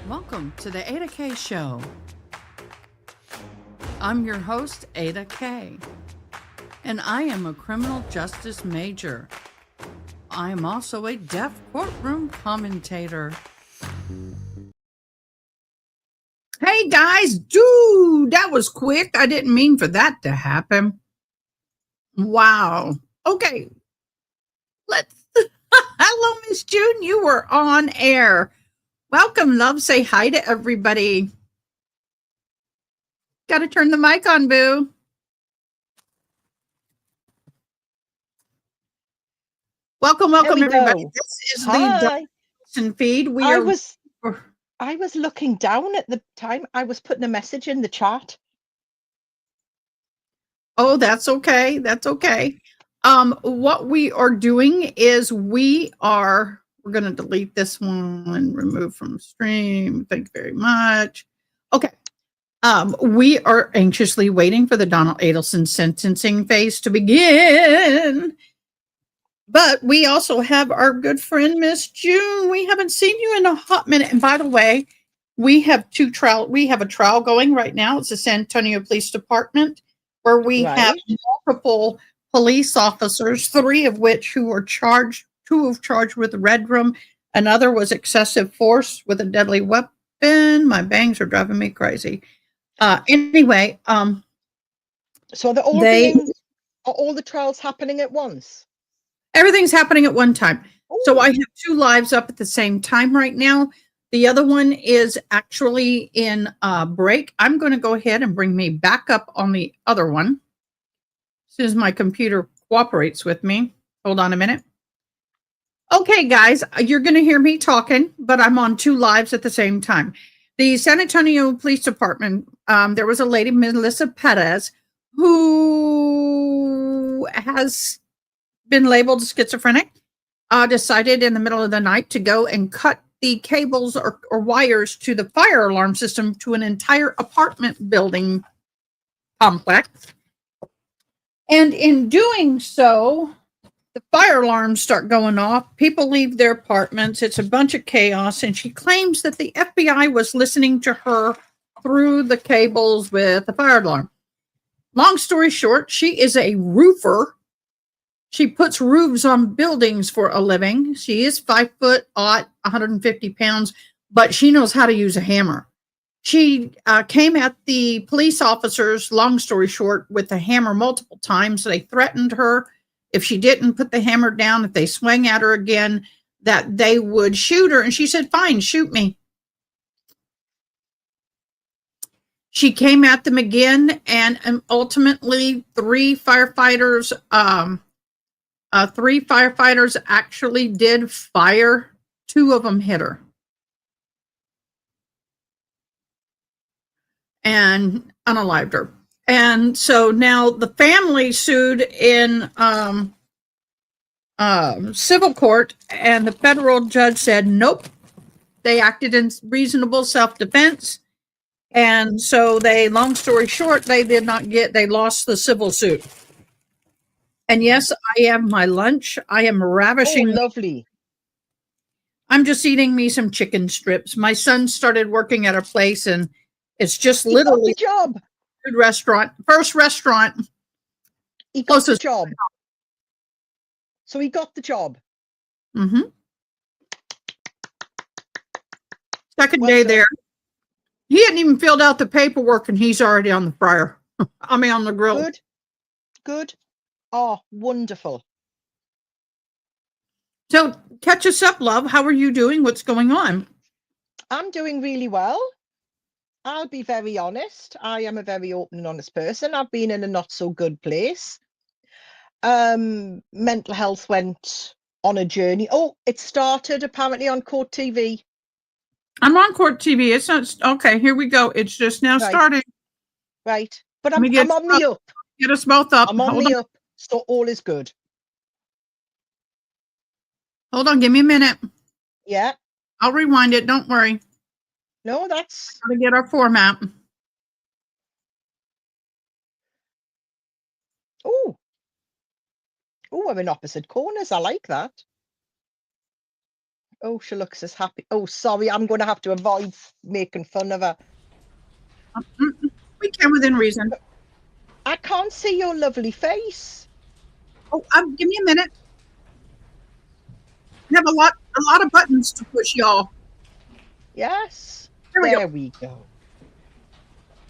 Welcome to the Ada K Show. I'm your host, Ada K, and I am a criminal justice major. I am also a deaf courtroom commentator. Hey guys, dude, that was quick. I didn't mean for that to happen. Wow. Okay, let's. Hello, Miss June. You were on air. Welcome, love. Say hi to everybody. Got to turn the mic on, boo. Welcome, everybody. Go. This is Hi. the feed. I was looking down at the time. I was putting a message in the chat. Oh, that's okay. That's okay. What we are doing is we're going to delete this one and remove from stream. Thank you very much. Okay. We are anxiously waiting for the Donna Adelson sentencing phase to begin. But we also have our good friend, Miss June. We haven't seen you in a hot minute. And by the way, we have a trial going right now. It's the San Antonio Police Department, where we have multiple police officers, three of which who are charged, two have charged with red room, another was excessive force with a deadly weapon. My bangs are driving me crazy. Anyway, so are all the trials happening at once? Everything's happening at one time. Ooh. So I have two lives up at the same time right now. The other one is actually in break. I'm going to go ahead and bring me back up on the other one as soon as my computer cooperates with me. Hold on a minute. Okay, guys, you're going to hear me talking, but I'm on two lives at the same time. The San Antonio Police Department, there was a lady, Melissa Perez, who has been labeled schizophrenic, decided in the middle of the night to go and cut the cables or wires to the fire alarm system to an entire apartment building complex. And in doing so, the fire alarms start going off. People leave their apartments. It's a bunch of chaos. And she claims that the FBI was listening to her through the cables with the fire alarm. Long story short, she is a roofer. She puts roofs on buildings for a living. She is 5 foot, 150 pounds, but she knows how to use a hammer. She came at the police officers, long story short, with the hammer multiple times. They threatened her. If she didn't put the hammer down, if they swung at her again, that they would shoot her. And she said, fine, shoot me. She came at them again, and ultimately three firefighters actually did fire. Two of them hit her. And unalived her. And so now the family sued in civil court, and the federal judge said, nope, they acted in reasonable self-defense. And so long story short, they lost the civil suit. And yes, I have my lunch. I am ravishing. Oh, lovely. I'm just eating me some chicken strips. My son started working at a place, and it's just literally a job. Food restaurant, first restaurant. He got the job. So he got the job. Mm-hmm. Second day there. He hadn't even filled out the paperwork, and he's already on the fryer. I mean, on the grill. Good. Oh, wonderful. So catch us up, love. How are you doing? What's going on? I'm doing really well. I'll be very honest. I am a very open and honest person. I've been in a not so good place. Mental health went on a journey. Oh, it started apparently on Court TV. I'm on Court TV. It's not okay. Here we go. It's just now starting. Right, but I'm on the up. Get us both up. I'm on the up, so all is good. Hold on, give me a minute. Yeah, I'll rewind it. Don't worry. No, that's gotta get our format. Oh, we're in opposite corners. I like that. Oh, she looks as happy. Oh, sorry, I'm going to have to avoid making fun of her. We can within reason. I can't see your lovely face. Oh, give me a minute. We have a lot of buttons to push, y'all. Yes. There we go.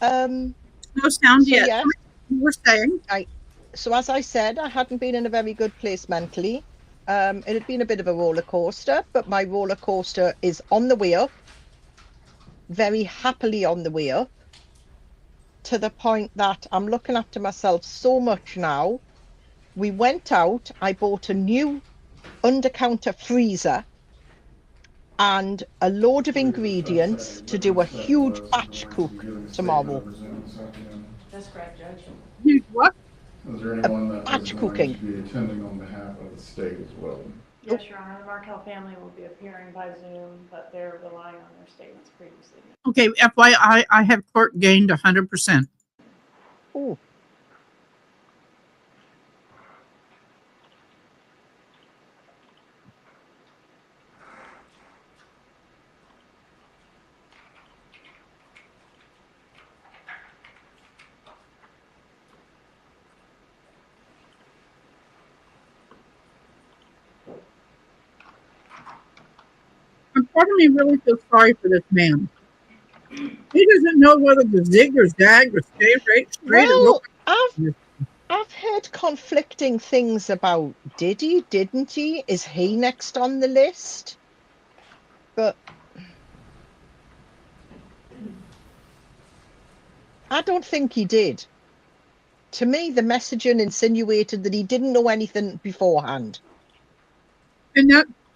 No sound So yet. yes, You were saying? So as I said, I hadn't been in a very good place mentally. It had been a bit of a roller coaster, but my roller coaster is on the way up, very happily on the way up, to the point that I'm looking after myself so much now. We went out, I bought a new under-counter freezer and a load of ingredients to do a huge batch cook tomorrow. That's correct, Judge. What? Is there anyone that is Batch going cooking. to be attending on behalf of the state as well? Yes, Your Honor, the Markel family will be appearing by Zoom, but they're relying on their statements previously. Okay, FYI, I have court gained 100%. Oh, And part of me really feels sorry for this man. He doesn't know whether to zig or zag or stay straight or go. well, I've heard conflicting things about did he, didn't he? Is he next on the list? But I don't think he did. To me, the messaging insinuated that he didn't know anything beforehand. And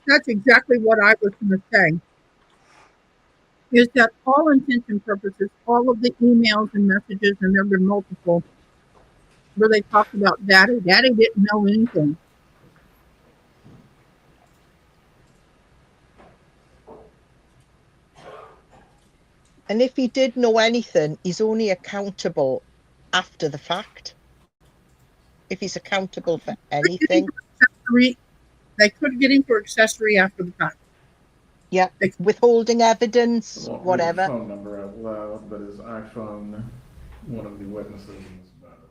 that's exactly what I was going to say. Is that all intents and purposes, all of the emails and messages, and there have been multiple, where they talked about Daddy. Daddy didn't know anything. And if he did know anything, he's only accountable after the fact. If he's accountable for anything. They could get him for accessory after the fact. Yeah, withholding evidence, I won't read whatever. his phone number out loud, but his iPhone, one of the witnesses in this matter.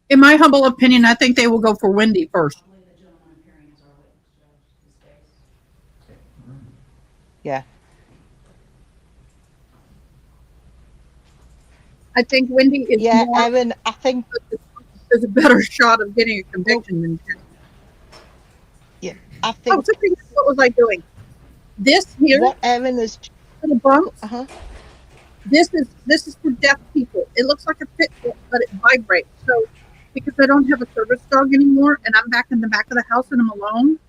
In my humble opinion, I think they will go for Wendy first. Yeah. I think Wendy is more. Erin, I think there's a better shot of getting a conviction than Jen. Yeah, I think. What was I doing? This here. What Erin is. Little bumps. This is for deaf people. It looks like a pit bull, but it vibrates. So because I don't have a service dog anymore, and I'm back in the back of the house and I'm alone,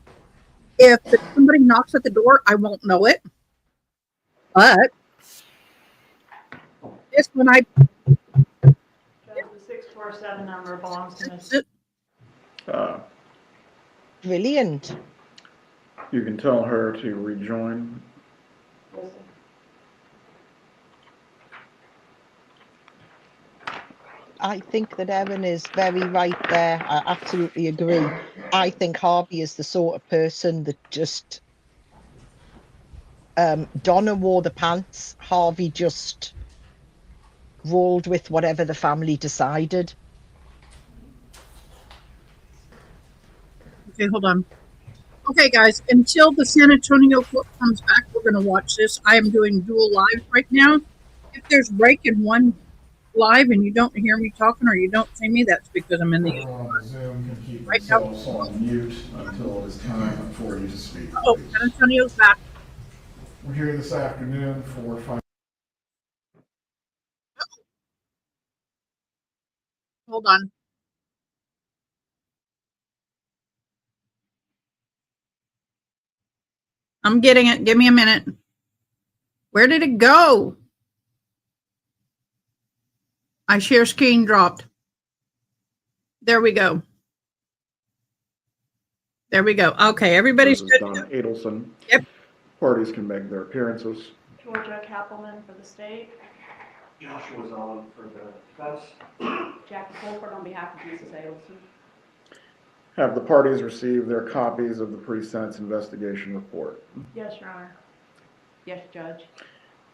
if somebody knocks at the door, I won't know it. But this when I. The 647 number belongs to Ms. Brilliant. You can tell her to rejoin. I think that Erin is very right there. I absolutely agree. I think Harvey is the sort of person that just Donna wore the pants. Harvey just rolled with whatever the family decided. Okay, hold on. Okay, guys, until the San Antonio clip comes back, we're going to watch this. I am doing dual live right now. If there's break in one live and you don't hear me talking or you don't see me, that's because I'm in the Zoom can keep right now. themselves on mute until it is time for you to speak. Oh, San Antonio's back. We're here this afternoon for Hold on. I'm getting it. Give me a minute. Where did it go? I share screen dropped. There we go. There we go. Okay, everybody's good. Donna Adelson. Yep. Parties can make their appearances. Georgia Kappelman for the state. Joshua's on for the defense. Jackie Colford on behalf of Mrs. Adelson. Have the parties received their copies of the pre-sentence investigation report? Yes, Your Honor. Yes, Judge.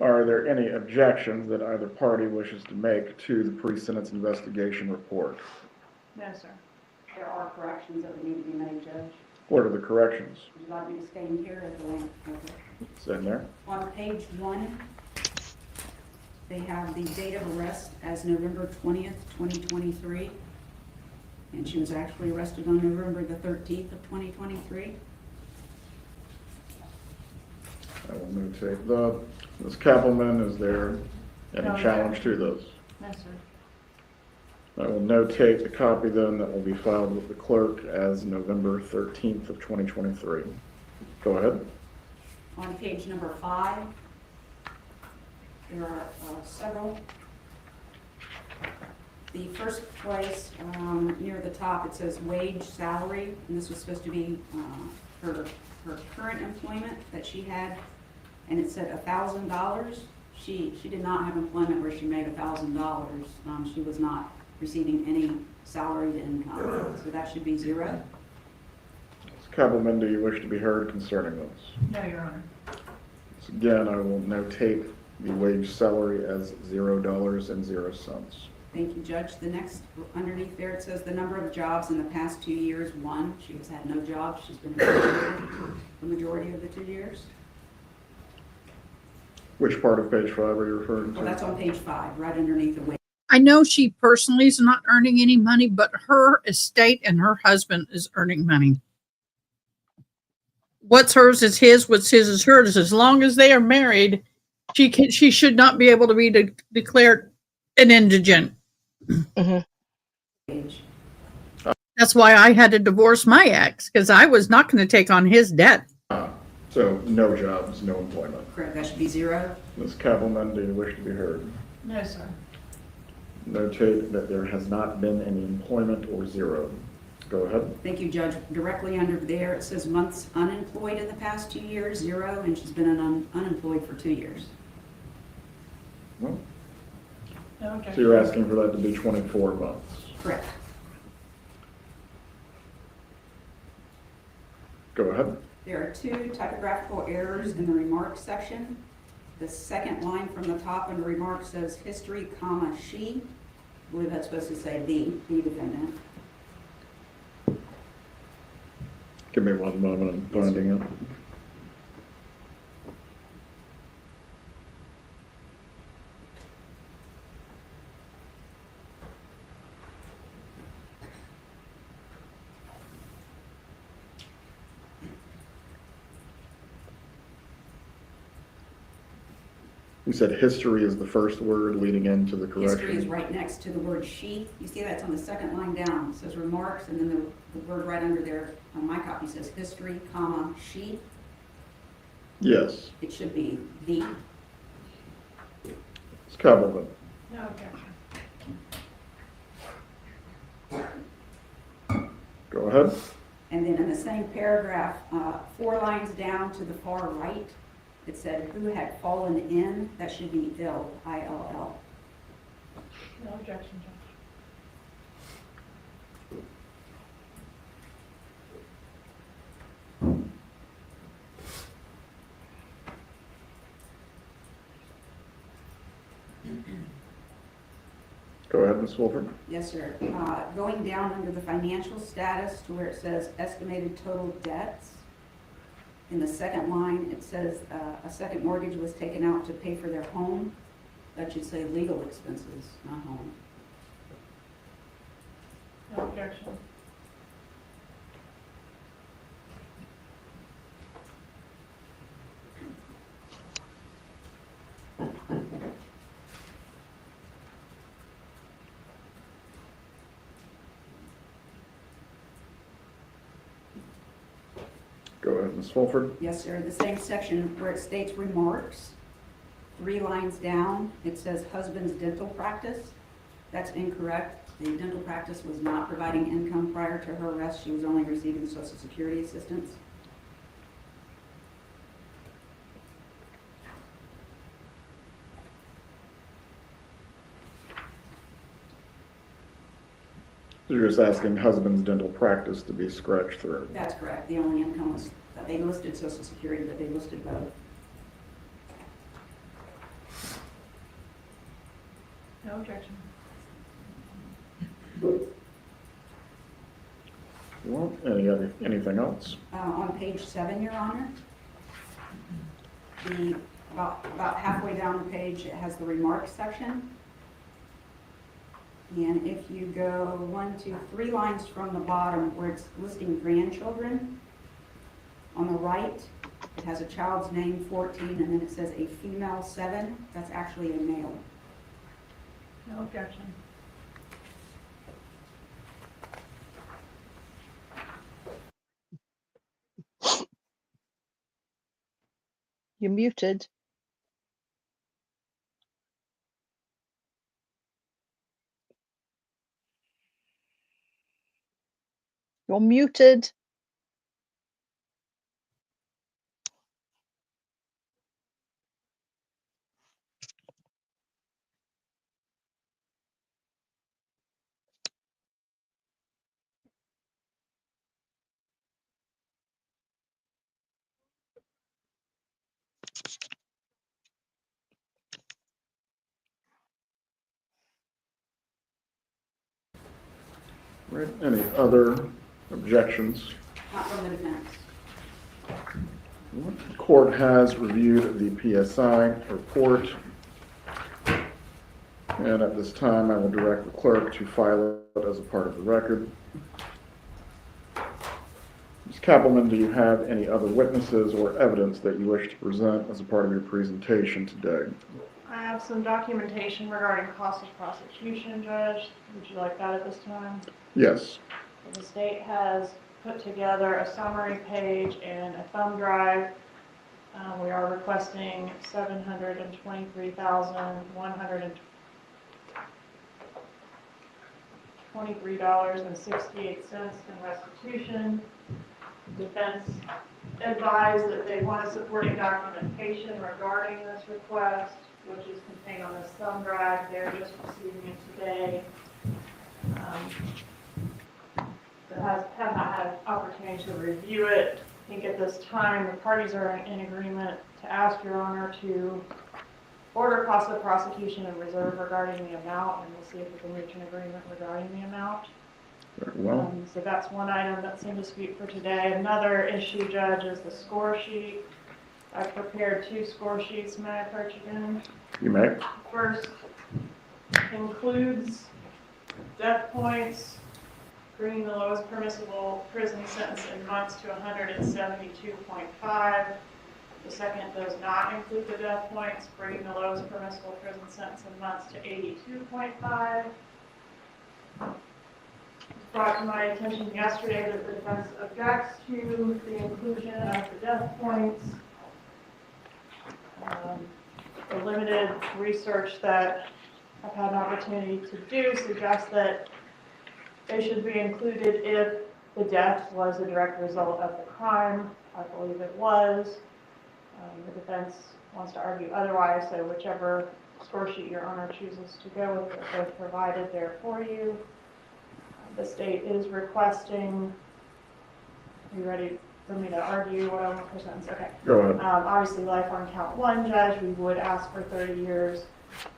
Are there any objections that either party wishes to make to the pre-sentence investigation report? No, sir. There are corrections that would need to be made, Judge. What are the corrections? Would you like me to stay in here as the link? Okay. It's in there. On page 1, they have the date of arrest as November 20th, 2023. And she was actually arrested on November the 13th of 2023. I will notate the, Ms. Kappelman, is there any No, challenge to those? No, sir. I will notate the copy then that will be filed with the clerk as November 13th of 2023. Go ahead. On page number 5, there are several. The first place, near the top, it says wage, salary, and this was supposed to be her current employment that she had, and it said $1,000. She did not have employment where she made $1,000. She was not receiving any salaried income, so that should be 0. Ms. Kappelman, do you wish to be heard concerning those? No, Your Honor. So again, I will notate the wage salary as $0.00. Thank you, Judge. The next, underneath there, it says the number of jobs in the past 2 years, 1. She has had no jobs. She's been employed the majority of the 2 years. Which part of page 5 are you referring to? Well, that's on page 5, right underneath the wage. I know she personally is not earning any money, but her estate and her husband is earning money. What's hers is his, what's his is hers. As long as they are married, she should not be able to be declared an indigent. Page. That's why I had to divorce my ex, because I was not going to take on his debt. So no jobs, no employment. Correct, that should be 0. Ms. Kappelman, do you wish to be heard? No, sir. Notate that there has not been any employment or 0. Go ahead. Thank you, Judge. Directly under there, it says months unemployed in the past 2 years, 0, and she's been unemployed for 2 years. Well, No so objection. you're asking for that to be 24 months. Correct. Go ahead. There are 2 typographical errors in the remarks section. The second line from the top under remarks says history, comma, she. I believe that's supposed to say the defendant. Give me one moment, I'm finding it. You said history is the first word leading into the correction? History is right next to the word she. You see that's on the second line down. It says remarks, and then the word right under there on my copy says history, comma, she. Yes. It should be the. Ms. Kappelman. No objection. Go ahead. And then in the same paragraph, 4 lines down to the far right, it said who had fallen in. That should be ill, I-L-L. No objection, Judge. Go ahead, Ms. Wolford. Yes, sir. Going down under the financial status to where it says estimated total debts, in the second line, it says a second mortgage was taken out to pay for their home. That should say legal expenses, not home. No objection. Go ahead, Ms. Wolford. Yes, sir. The same section where it states remarks, 3 lines down, it says husband's dental practice. That's incorrect. The dental practice was not providing income prior to her arrest. She was only receiving Social Security assistance. So you're just asking husband's dental practice to be scratched through? That's correct. The only income was that they listed Social Security, but they listed both. No objection. Well, anything else? On page 7, Your Honor, about halfway down the page, it has the remarks section. And if you go 1, 2, 3 lines from the bottom where it's listing grandchildren, on the right, it has a child's name, 14, and then it says a female, 7. That's actually a male. No objection. You're muted. You're muted. Right, any other objections? Not from the defense. The court has reviewed the PSI report. And at this time, I will direct the clerk to file it as a part of the record. Ms. Kappelman, do you have any other witnesses or evidence that you wish to present as a part of your presentation today? I have some documentation regarding cost of prosecution, Judge. Would you like that at this time? Yes. The state has put together a summary page and a thumb drive. We are requesting $723,123.68 in restitution. Defense advised that they want supporting documentation regarding this request, which is contained on this thumb drive. They're just receiving it today. Have not had an opportunity to review it. I think at this time the parties are in agreement to ask Your Honor to order cost of prosecution and reserve regarding the amount, and we'll see if we can reach an agreement regarding the amount. Very well. So that's one item that's in dispute for today. Another issue, Judge, is the score sheet. I've prepared 2 score sheets. May I approach again? You may. First includes death points, bringing the lowest permissible prison sentence in months to 172.5. The second does not include the death points, bringing the lowest permissible prison sentence in months to 82.5. Brought to my attention yesterday that the defense objects to the inclusion of the death points. The limited research that I've had an opportunity to do suggests that they should be included if the death was a direct result of the crime. I believe it was. The defense wants to argue otherwise, so whichever score sheet Your Honor chooses to go with, they're both provided there for you. The state is requesting, are you ready for me to argue what I want for sentence? Okay. Go ahead. Obviously, life on count 1, Judge, we would ask for 30 years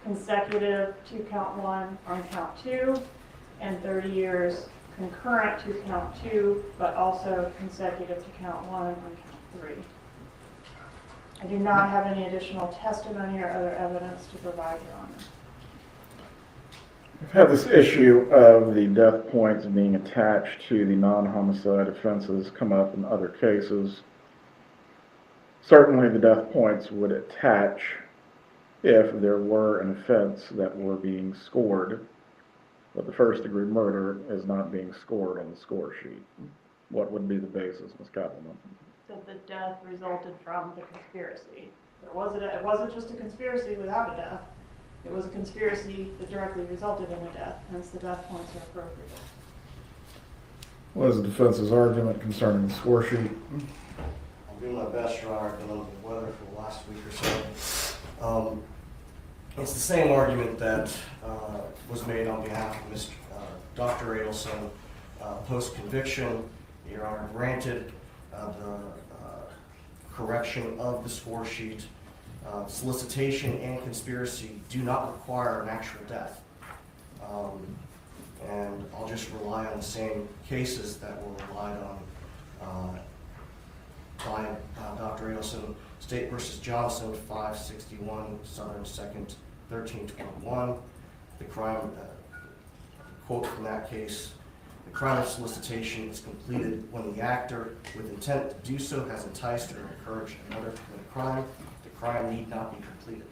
consecutive to count 1 on count 2, and 30 years concurrent to count 2, but also consecutive to count 1 on count 3. I do not have any additional testimony or other evidence to provide, Your Honor. I've had this issue of the death points being attached to the non-homicide offenses come up in other cases. Certainly the death points would attach if there were an offense that were being scored, but the first-degree murder is not being scored on the score sheet. What would be the basis, Ms. Kappelman? That the death resulted from the conspiracy. It wasn't just a conspiracy without a death. It was a conspiracy that directly resulted in a death, hence the death points are appropriate. What is the defense's argument concerning the score sheet? I'll do my best, Your Honor, to know the weather for the last week or so. It's the same argument that was made on behalf of Mr. Dr. Adelson post-conviction. Your Honor granted the correction of the score sheet. Solicitation and conspiracy do not require an actual death. And I'll just rely on the same cases that were relied on by Dr. Adelson. State versus Johnson, 561 Southern 2nd, 1321. The crime, quote from that case, the crime of solicitation is completed when the actor, with intent to do so, has enticed or encouraged another to commit a crime. The crime need not be completed.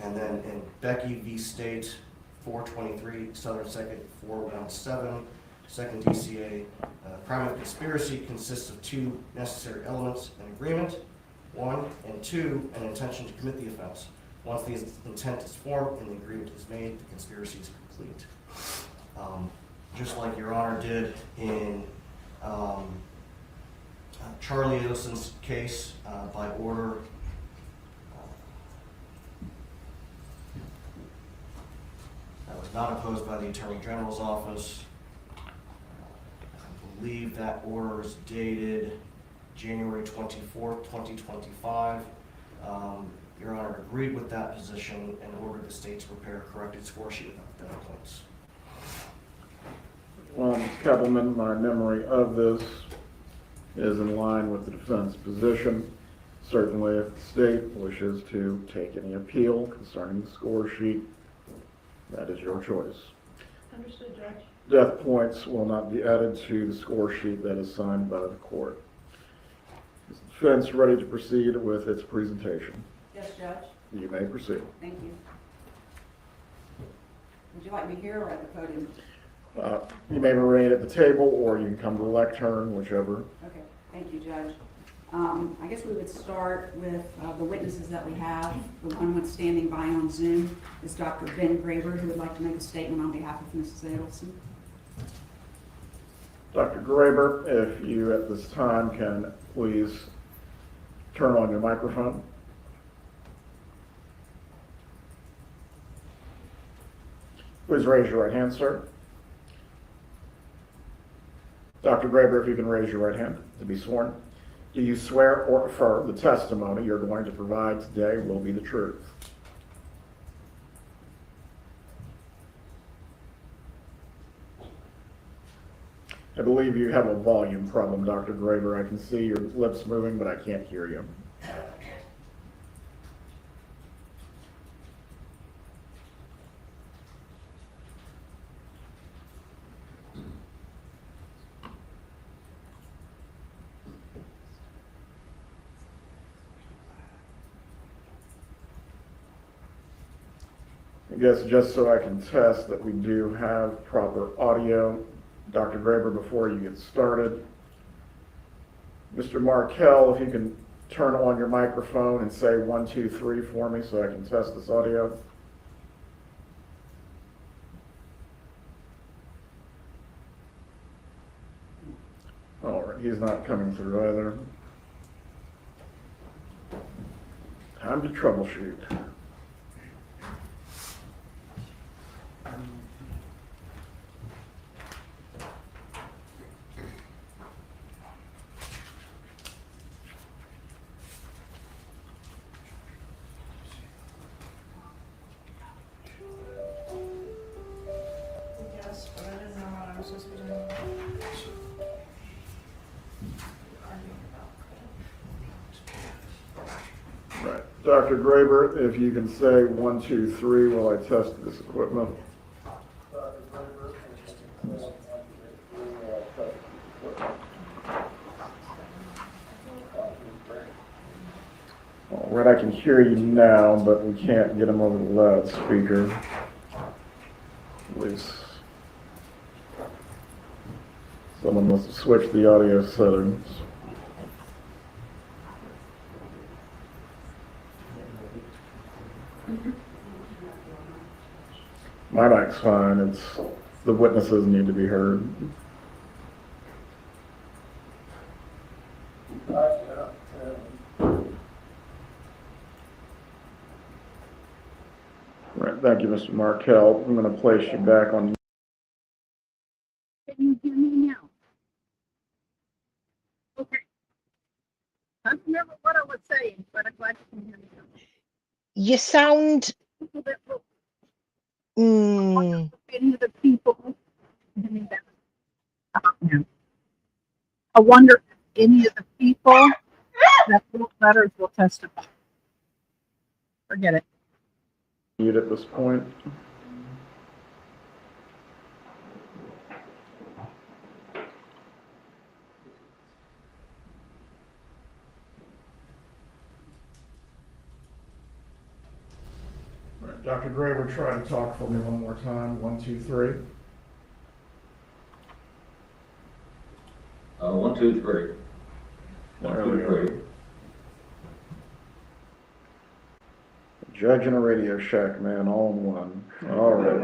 And then in Becky v. State, 423 Southern 2nd, 417, second DCA, crime of conspiracy consists of two necessary elements: an agreement, 1, and 2, an intention to commit the offense. Once the intent is formed and the agreement is made, the conspiracy is complete. Just like Your Honor did in Charlie Adelson's case, by order that was not opposed by the Attorney General's office. I believe that order is dated January 24th, 2025. Your Honor agreed with that position and ordered the state to prepare a corrected score sheet without data points. Well, Ms. Keppelman, my memory of this is in line with the defense position. Certainly, if the state wishes to take any appeal concerning the score sheet, that is your choice. Understood, Judge. Death points will not be added to the score sheet that is signed by the court. Is the defense ready to proceed with its presentation? Yes, Judge. You may proceed. Thank you. Would you like me here or at the podium? You may remain at the table, or you can come to the lectern, whichever. Okay, thank you, Judge. I guess we would start with the witnesses that we have. The one that's standing by on Zoom is Dr. Ben Graber, who would like to make a statement on behalf of Mrs. Adelson. Dr. Graber, if you at this time can please turn on your microphone. Please raise your right hand, sir. Dr. Graber, if you can raise your right hand to be sworn. Do you swear or affirm the testimony you're going to provide today will be the truth? I believe you have a volume problem, Dr. Graber. I can see your lips moving, but I can't hear you. I guess just so I can test that we do have proper audio, Dr. Graber, before you get started, Mr. Markel, if you can turn on your microphone and say 1, 2, 3 for me so I can test this audio. All right, he's not coming through either. Time to troubleshoot. Yes, but I didn't know what I was supposed to be doing. Right. Dr. Graber, if you can say 1, 2, 3 while I test this equipment. All right, I can hear you now, but we can't get him over the loudspeaker. At least someone must have switched the audio settings. My mic's fine. It's the witnesses need to be heard. Right, thank you, Mr. Markel. I'm going to place you back on. Can you hear me now? Okay. I don't remember what I was saying, but I'm glad you can hear me now. You sound, People that will- mm, Any of the people. Hear me better. No. I wonder if any of the people that wrote letters will testify. Forget it. Mute at this point. All right, Dr. Graber, try to talk for me one more time. 1, 2, 3. 1, 2, 3. 1, There 2, we 3. go. Judge and a Radio Shack, man, all in one. All right.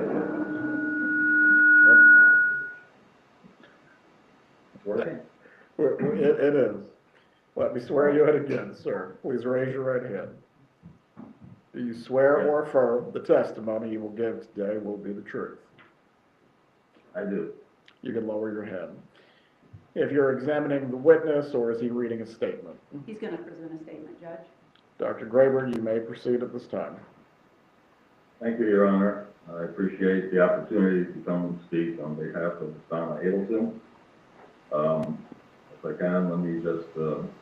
It's working. It is. Let me swear you in again, sir. Please raise your right hand. Do you swear or affirm the testimony you will give today will be the truth? I do. You can lower your head. If you're examining the witness, or is he reading a statement? He's going to present a statement, Judge. Dr. Graber, you may proceed at this time. Thank you, Your Honor. I appreciate the opportunity to come and speak on behalf of Donna Adelson. If I can, let me just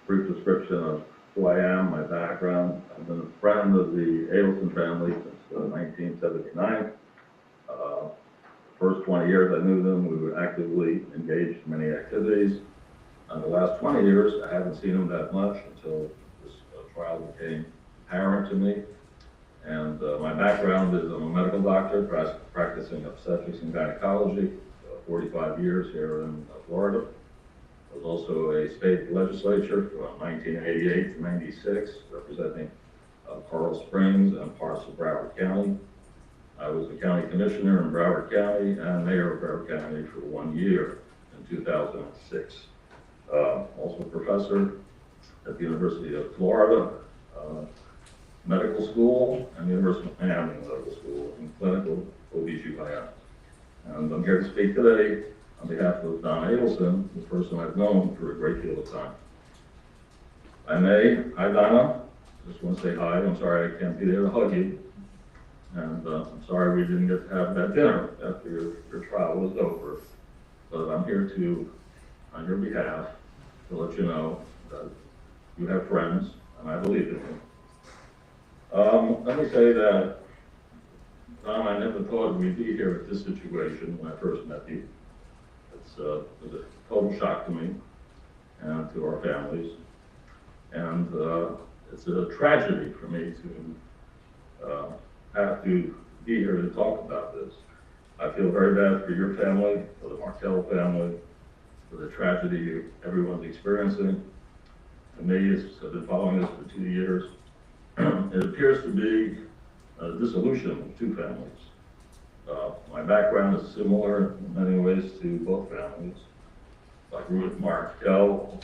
brief description of who I am, my background. I've been a friend of the Adelson family since 1979. The first 20 years I knew them, we were actively engaged in many activities. In the last 20 years, I haven't seen them that much until this trial became apparent to me. And my background is I'm a medical doctor practicing obstetrics and gynecology, 45 years here in Florida. I was also a state legislature from 1988 to 96, representing Coral Springs and parts of Broward County. I was the county commissioner in Broward County and mayor of Broward County for 1 year in 2006. Also a professor at the University of Florida Medical School and University of Miami Medical School in clinical OB/GYN. And I'm here to speak today on behalf of Donna Adelson, the person I've known for a great deal of time. Hi Donna, just want to say hi. I'm sorry I can't be there to hug you. And I'm sorry we didn't get to have that dinner after your trial was over. But I'm here to, on your behalf, to let you know that you have friends, and I believe in you. Let me say that, Tom, I never thought we'd be here at this situation when I first met you. It was a total shock to me and to our families. And it's a tragedy for me to have to be here to talk about this. I feel very bad for your family, for the Markel family, for the tragedy everyone's experiencing. And me, I've been following this for 2 years. It appears to be a dissolution of two families. My background is similar in many ways to both families. Like Ruth Markel,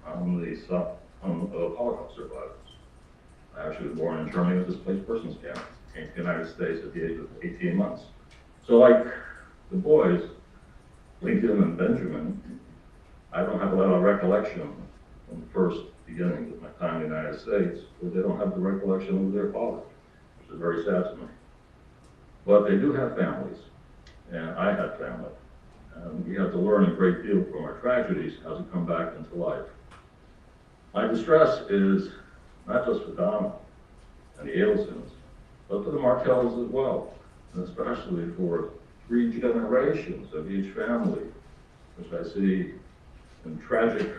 I'm the son of Holocaust survivors. I actually was born in Germany with displaced persons camp. Came to the United States at the age of 18 months. So like the boys, Lincoln and Benjamin, I don't have a lot of recollection from the first beginning of my time in the United States, but they don't have the recollection of their father, which is very sad to me. But they do have families, and I had family. And we have to learn a great deal from our tragedies how to come back into life. My distress is not just for Donna and the Adelsons, but for the Markels as well, and especially for 3 generations of each family, which I see in tragic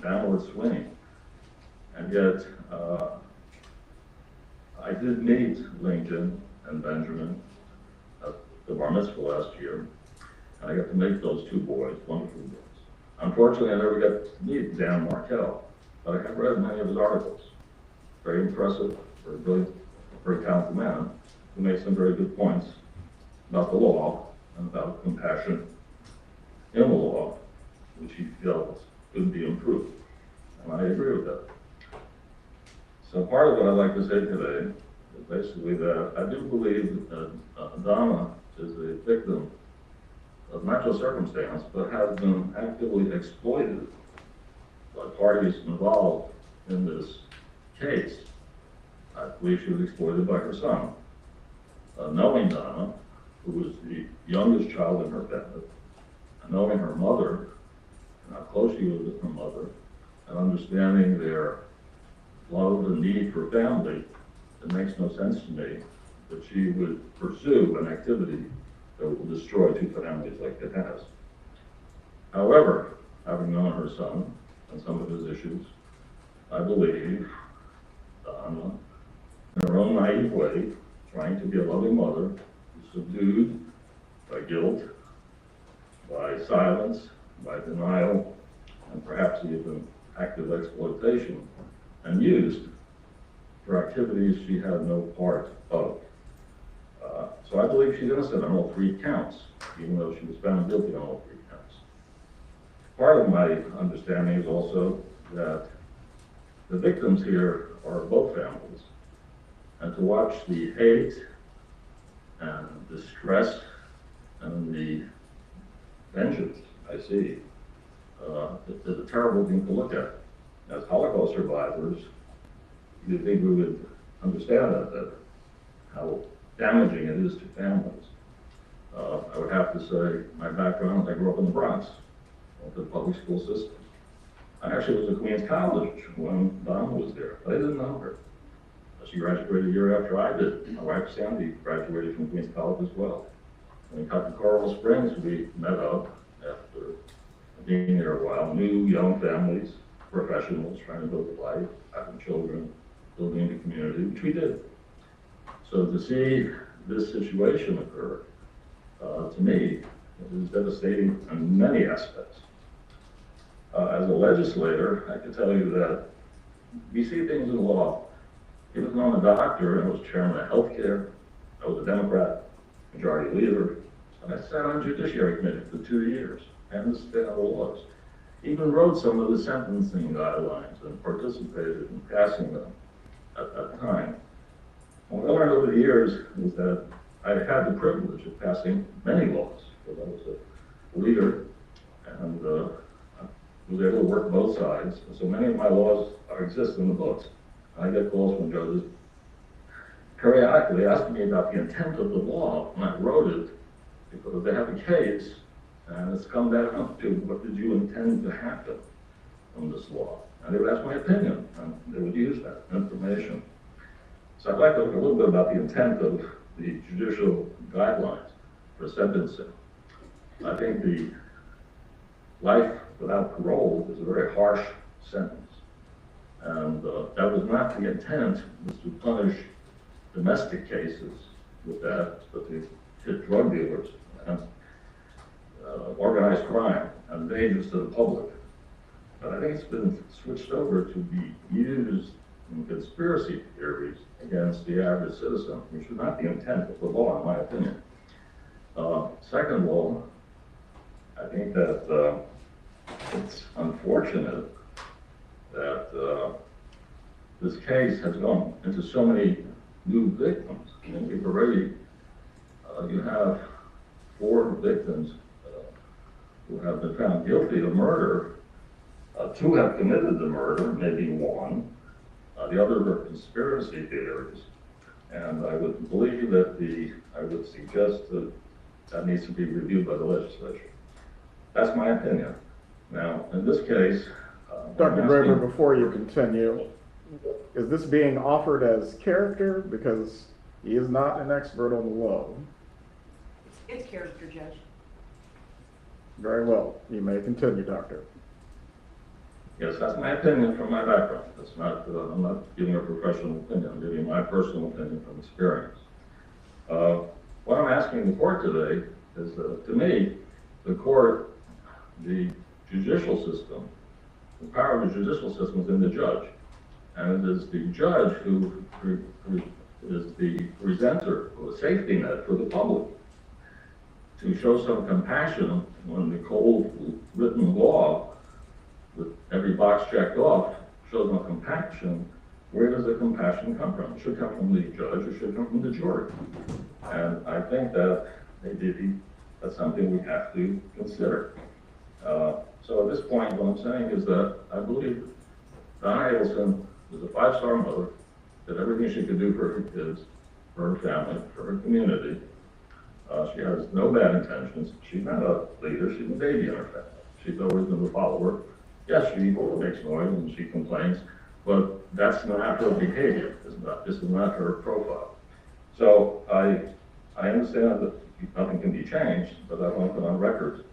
downward swing. And yet, I did meet Lincoln and Benjamin at the bar mitzvah last year, and I got to meet those 2 boys, wonderful boys. Unfortunately, I never got to meet Dan Markel, but I have read many of his articles. Very impressive, very brilliant, very talented man who made some very good points about the law and about compassion in the law, which he felt could be improved. And I agree with that. So part of what I'd like to say today is basically that I do believe that Donna is a victim of natural circumstance, but has been actively exploited by parties involved in this case. I believe she was exploited by her son. Knowing Donna, who was the youngest child in her family, and knowing her mother, and how close she was with her mother, and understanding their love and need for family, it makes no sense to me that she would pursue an activity that will destroy two families like it has. However, having known her son and some of his issues, I believe Donna, in her own naive way, trying to be a loving mother, is subdued by guilt, by silence, by denial, and perhaps even active exploitation, and used for activities she had no part of. So I believe she's innocent on all three counts, even though she was found guilty on all three counts. Part of my understanding is also that the victims here are both families, and to watch the hate and distress and the vengeance I see is a terrible thing to look at. As Holocaust survivors, you'd think we would understand that how damaging it is to families. I would have to say, my background, I grew up in the Bronx, went to the public school system. I actually was at Queens College when Donna was there, but I didn't know her. She graduated a year after I did. My wife Sandy graduated from Queens College as well. When we got to Coral Springs, we met up after being there a while, new young families, professionals trying to build a life, having children, building a community, which we did. So to see this situation occur, to me, is devastating in many aspects. As a legislator, I can tell you that we see things in law. Even though I'm a doctor and I was chairman of healthcare, I was a Democrat, majority leader, and I sat on Judiciary Committee for 2 years. I understand the laws. Even wrote some of the sentencing guidelines and participated in passing them at that time. And what I learned over the years is that I had the privilege of passing many laws, because I was a leader and was able to work both sides. And so many of my laws exist in the books. I get calls from judges periodically asking me about the intent of the law when I wrote it, because they have a case and it's come down to what did you intend to happen from this law. And they would ask my opinion, and they would use that information. So I'd like to look a little bit about the intent of the judicial guidelines for sentencing. I think the life without parole is a very harsh sentence. And that was not the intent, was to punish domestic cases with that, but to hit drug dealers and organized crime and dangers to the public. But I think it's been switched over to be used in conspiracy theories against the average citizen, which is not the intent of the law, in my opinion. Second of all, I think that it's unfortunate that this case has gone into so many new victims. I mean, we've already, you have 4 victims who have been found guilty of murder. 2 have committed the murder, maybe 1. The other are conspiracy theories. And I would believe that I would suggest that that needs to be reviewed by the legislature. That's my opinion. Now, in this case, Dr. Graber, before you continue, is this being offered as character? Because he is not an expert on the law. It's character, Judge. Very well. You may continue, Doctor. Yes, that's my opinion from my background. That's not, I'm not giving a professional opinion. I'm giving my personal opinion from experience. What I'm asking the court today is, to me, the court, the judicial system, the power of the judicial system is in the judge. And it is the judge who is the presenter of a safety net for the public, to show some compassion when the cold written law, with every box checked off, shows no compassion where does the compassion come from? It should come from the judge, it should come from the jury. And I think that maybe that's something we have to consider. So at this point, what I'm saying is that I believe Donna Adelson is a 5-star mother, did everything she could do for her kids, for her family, for her community. She has no bad intentions. She's not a leader, she's a baby in her family. She's always been a follower. Yes, she makes noise and she complains, but that's not her behavior. This is not her profile. So I understand that nothing can be changed, but I want to put on record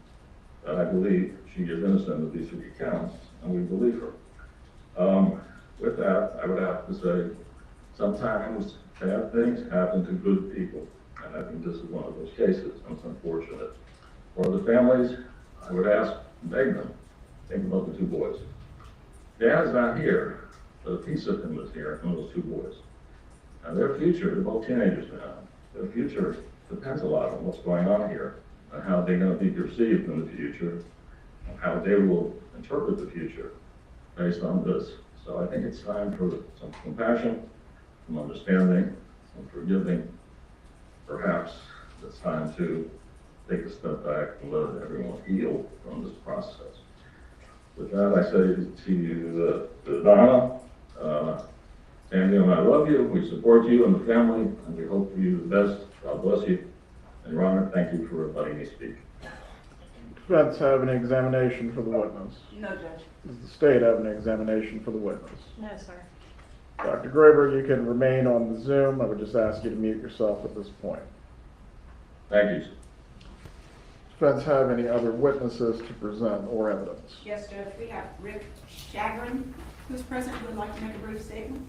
that I believe she is innocent of these 3 counts, and we believe her. With that, I would have to say, sometimes bad things happen to good people, and I think this is one of those cases, and it's unfortunate. For the families, I would ask, beg them, think about the 2 boys. Dad is not here, but a piece of him is here, and those 2 boys. And their future, they're both teenagers now, their future depends a lot on what's going on here, and how they're going to be perceived in the future, and how they will interpret the future based on this. So I think it's time for some compassion, some understanding, some forgiving. Perhaps it's time to take a step back and let everyone heal from this process. With that, I say to you, Donna, Samuel and I love you, we support you and the family, and we hope for you the best. God bless you. And Your Honor, thank you for letting me speak. Defense have an examination for the witness? No, Judge. Does the state have an examination for the witness? No, sir. Dr. Graber, you can remain on the Zoom. I would just ask you to mute yourself at this point. Thank you. Defense have any other witnesses to present or evidence? Yes, Judge, we have Rick Chagrin, who's present, who would like to make a brief statement.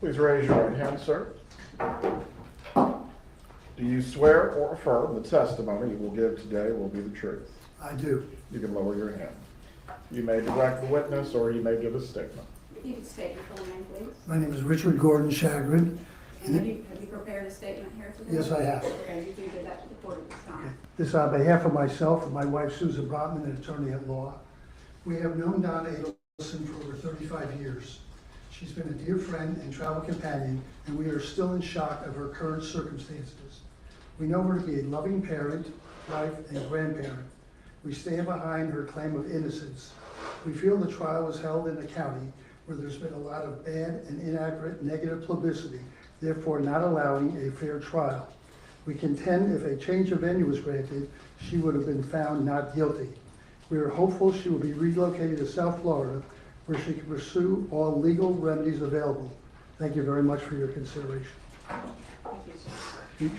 Please raise your right hand, sir. Do you swear or affirm the testimony you will give today will be the truth? I do. You can lower your hand. You may direct the witness or you may give a statement. You can state your full name, please. My name is Richard Gordon Chagrin. And have you prepared a statement here today? Yes, I have. Okay, you can give that to the court at this time. This is on behalf of myself and my wife Susan Brotman, an attorney at law. We have known Donna Adelson for over 35 years. She's been a dear friend and travel companion, and we are still in shock of her current circumstances. We know her to be a loving parent, wife, and grandparent. We stand behind her claim of innocence. We feel the trial was held in a county where there's been a lot of bad and inaccurate negative publicity, therefore not allowing a fair trial. We contend if a change of venue was granted, she would have been found not guilty. We are hopeful she will be relocated to South Florida, where she can pursue all legal remedies available. Thank you very much for your consideration. Thank you,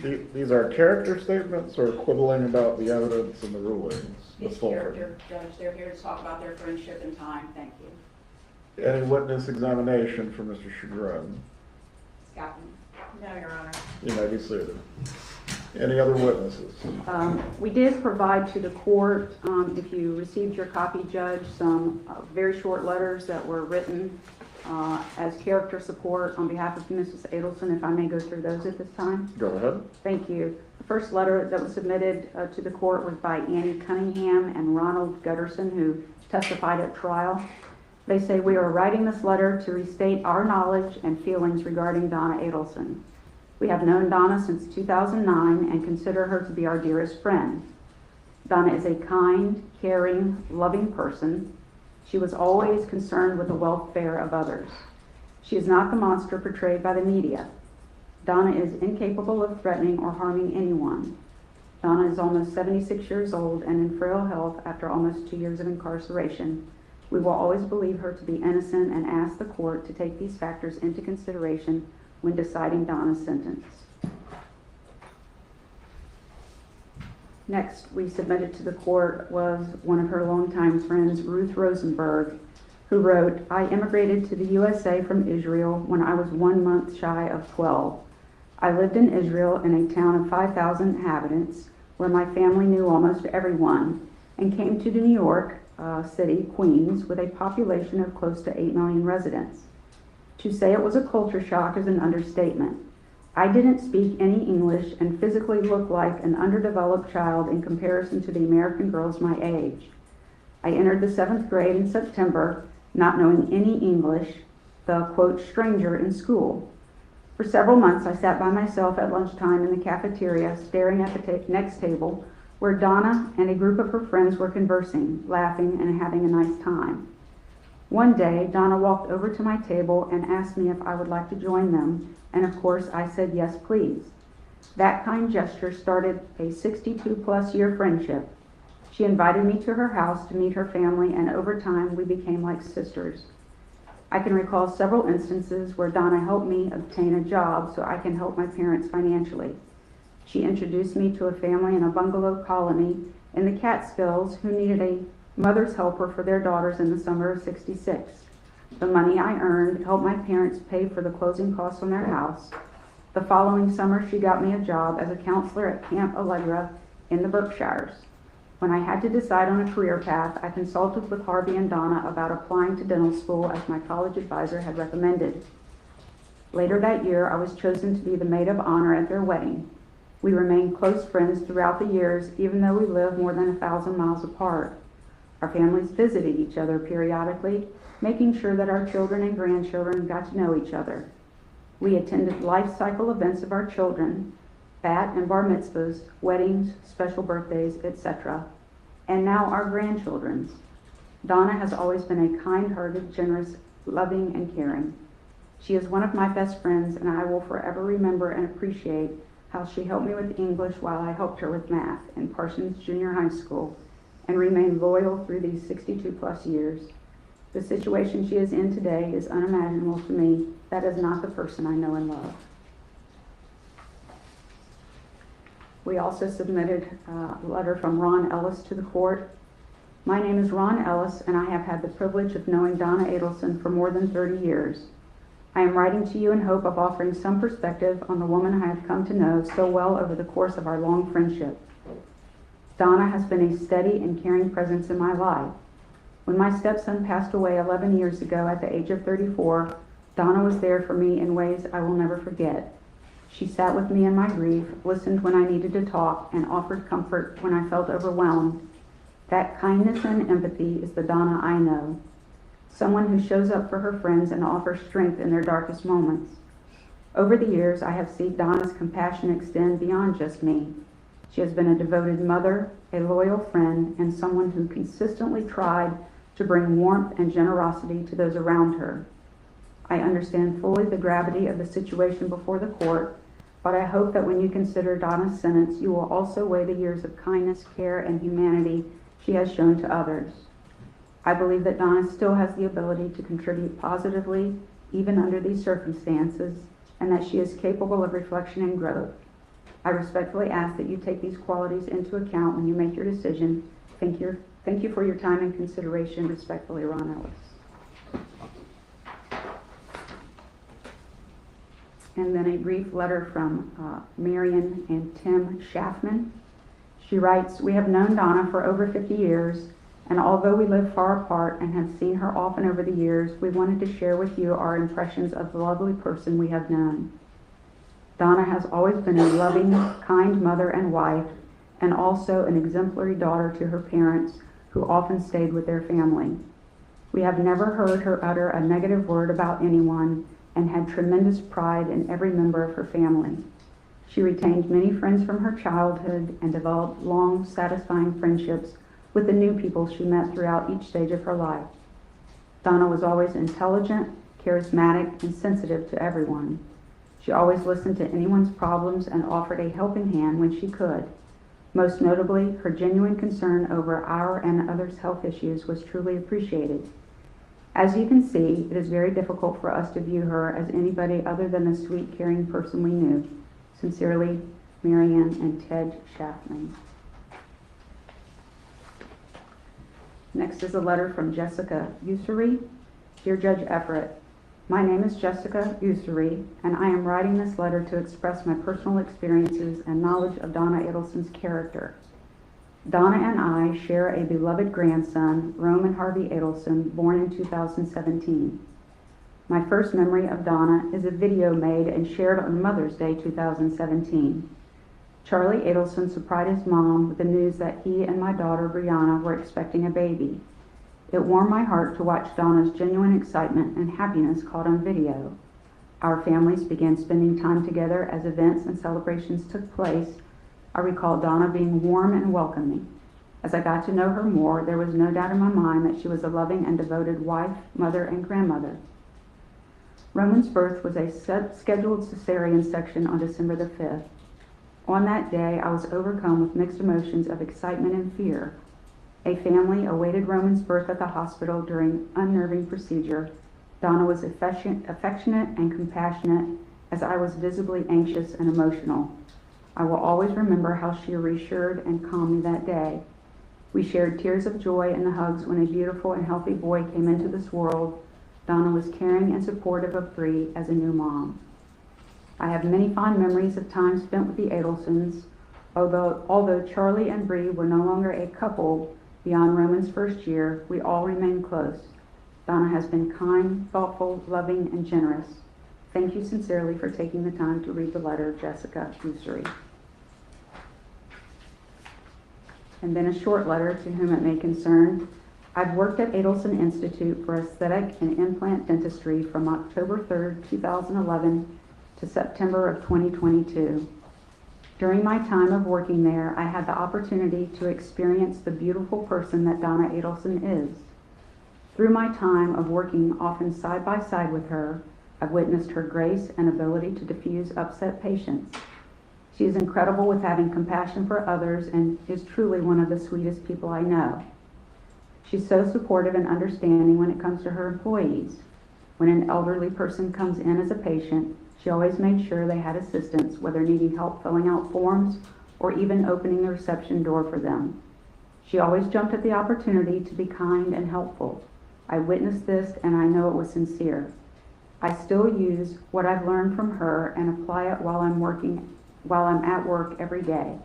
sir. These are character statements or quibbling about the evidence and the rulings? It's Ms. Fulford. character, Judge. They're here to talk about their friendship and time. Thank you. Any witness examination for Mr. Chagrin? Scott. No, Your Honor. You may be seated. Any other witnesses? We did provide to the court, if you received your copy, Judge, some very short letters that were written as character support on behalf of Mrs. Adelson, if I may go through those at this time. Go ahead. Thank you. The first letter that was submitted to the court was by Annie Cunningham and Ronald Gutterson, who testified at trial. They say, "We are writing this letter to restate our knowledge and feelings regarding Donna Adelson. We have known Donna since 2009 and consider her to be our dearest friend. Donna is a kind, caring, loving person. She was always concerned with the welfare of others. She is not the monster portrayed by the media. Donna is incapable of threatening or harming anyone. Donna is almost 76 years old and in frail health after almost 2 years of incarceration. We will always believe her to be innocent and ask the court to take these factors into consideration when deciding Donna's sentence." Next, we submitted to the court was one of her longtime friends, Ruth Rosenberg, who wrote, "I immigrated to the USA from Israel when I was 1 month shy of 12. I lived in Israel in a town of 5,000 inhabitants where my family knew almost everyone and came to New York city, Queens, with a population of close to 8 million residents. To say it was a culture shock is an understatement. I didn't speak any English and physically looked like an underdeveloped child in comparison to the American girls my age. I entered the 7th grade in September, not knowing any English, the quote stranger in school. For several months, I sat by myself at lunchtime in the cafeteria, staring at the next table, where Donna and a group of her friends were conversing, laughing, and having a nice time. One day, Donna walked over to my table and asked me if I would like to join them, and of course I said yes, please. That kind gesture started a 62-plus year friendship. She invited me to her house to meet her family, and over time we became like sisters. I can recall several instances where Donna helped me obtain a job so I can help my parents financially. She introduced me to a family in a bungalow colony in the Catskills who needed a mother's helper for their daughters in the summer of '66. The money I earned helped my parents pay for the closing costs on their house. The following summer, she got me a job as a counselor at Camp Allegra in the Berkshires. When I had to decide on a career path, I consulted with Harvey and Donna about applying to dental school as my college advisor had recommended. Later that year, I was chosen to be the maid of honor at their wedding. We remained close friends throughout the years, even though we lived more than 1,000 miles apart. Our families visited each other periodically, making sure that our children and grandchildren got to know each other. We attended life cycle events of our children, bat and bar mitzvahs, weddings, special birthdays, etc., and now our grandchildren's. Donna has always been a kind-hearted, generous, loving, and caring. She is one of my best friends, and I will forever remember and appreciate how she helped me with English while I helped her with math in Parsons Junior High School, and remained loyal through these 62-plus years. The situation she is in today is unimaginable to me. That is not the person I know and love. We also submitted a letter from Ron Ellis to the court. My name is Ron Ellis, and I have had the privilege of knowing Donna Adelson for more than 30 years. I am writing to you in hope of offering some perspective on the woman I have come to know so well over the course of our long friendship. Donna has been a steady and caring presence in my life. When my stepson passed away 11 years ago at the age of 34, Donna was there for me in ways I will never forget. She sat with me in my grief, listened when I needed to talk, and offered comfort when I felt overwhelmed. That kindness and empathy is the Donna I know. Someone who shows up for her friends and offers strength in their darkest moments. Over the years, I have seen Donna's compassion extend beyond just me. She has been a devoted mother, a loyal friend, and someone who consistently tried to bring warmth and generosity to those around her. I understand fully the gravity of the situation before the court, but I hope that when you consider Donna's sentence, you will also weigh the years of kindness, care, and humanity she has shown to others. I believe that Donna still has the ability to contribute positively, even under these circumstances, and that she is capable of reflection and growth. I respectfully ask that you take these qualities into account when you make your decision. Thank you for your time and consideration. Respectfully, Ron Ellis. And then a brief letter from Marion and Tim Schaffman. She writes, we have known Donna for over 50 years, and although we live far apart and have seen her often over the years, we wanted to share with you our impressions of the lovely person we have known. Donna has always been a loving, kind mother and wife, and also an exemplary daughter to her parents, who often stayed with their family. We have never heard her utter a negative word about anyone, and had tremendous pride in every member of her family. She retained many friends from her childhood and developed long, satisfying friendships with the new people she met throughout each stage of her life. Donna was always intelligent, charismatic, and sensitive to everyone. She always listened to anyone's problems and offered a helping hand when she could. Most notably, her genuine concern over our and others' health issues was truly appreciated. As you can see, it is very difficult for us to view her as anybody other than the sweet, caring person we knew. Sincerely, Marianne and Ted Schaffman. Next is a letter from Jessica Ussery. Dear Judge Everett, my name is Jessica Ussery, and I am writing this letter to express my personal experiences and knowledge of Donna Adelson's character. Donna and I share a beloved grandson, Roman Harvey Adelson, born in 2017. My first memory of Donna is a video made and shared on Mother's Day 2017. Charlie Adelson surprised his mom with the news that he and my daughter Brianna were expecting a baby. It warmed my heart to watch Donna's genuine excitement and happiness caught on video. Our families began spending time together as events and celebrations took place. I recall Donna being warm and welcoming. As I got to know her more, there was no doubt in my mind that she was a loving and devoted wife, mother, and grandmother. Roman's birth was a scheduled cesarean section on December the 5th. On that day, I was overcome with mixed emotions of excitement and fear. A family awaited Roman's birth at the hospital during unnerving procedure. Donna was affectionate and compassionate, as I was visibly anxious and emotional. I will always remember how she reassured and calmed me that day. We shared tears of joy and the hugs when a beautiful and healthy boy came into this world. Donna was caring and supportive of Bree as a new mom. I have many fond memories of time spent with the Adelsons. Although Charlie and Bree were no longer a couple beyond Roman's first year, we all remained close. Donna has been kind, thoughtful, loving, and generous. Thank you sincerely for taking the time to read the letter, Jessica Goosery. And then a short letter to whom it may concern. I've worked at Adelson Institute for Aesthetic and Implant Dentistry from October 3rd, 2011 to September of 2022. During my time of working there, I had the opportunity to experience the beautiful person that Donna Adelson is. Through my time of working often side by side with her, I've witnessed her grace and ability to diffuse upset patients. She is incredible with having compassion for others and is truly one of the sweetest people I know. She's so supportive and understanding when it comes to her employees. When an elderly person comes in as a patient, she always made sure they had assistance, whether needing help filling out forms or even opening the reception door for them. She always jumped at the opportunity to be kind and helpful. I witnessed this and I know it was sincere. I still use what I've learned from her and apply it while I'm at work every day.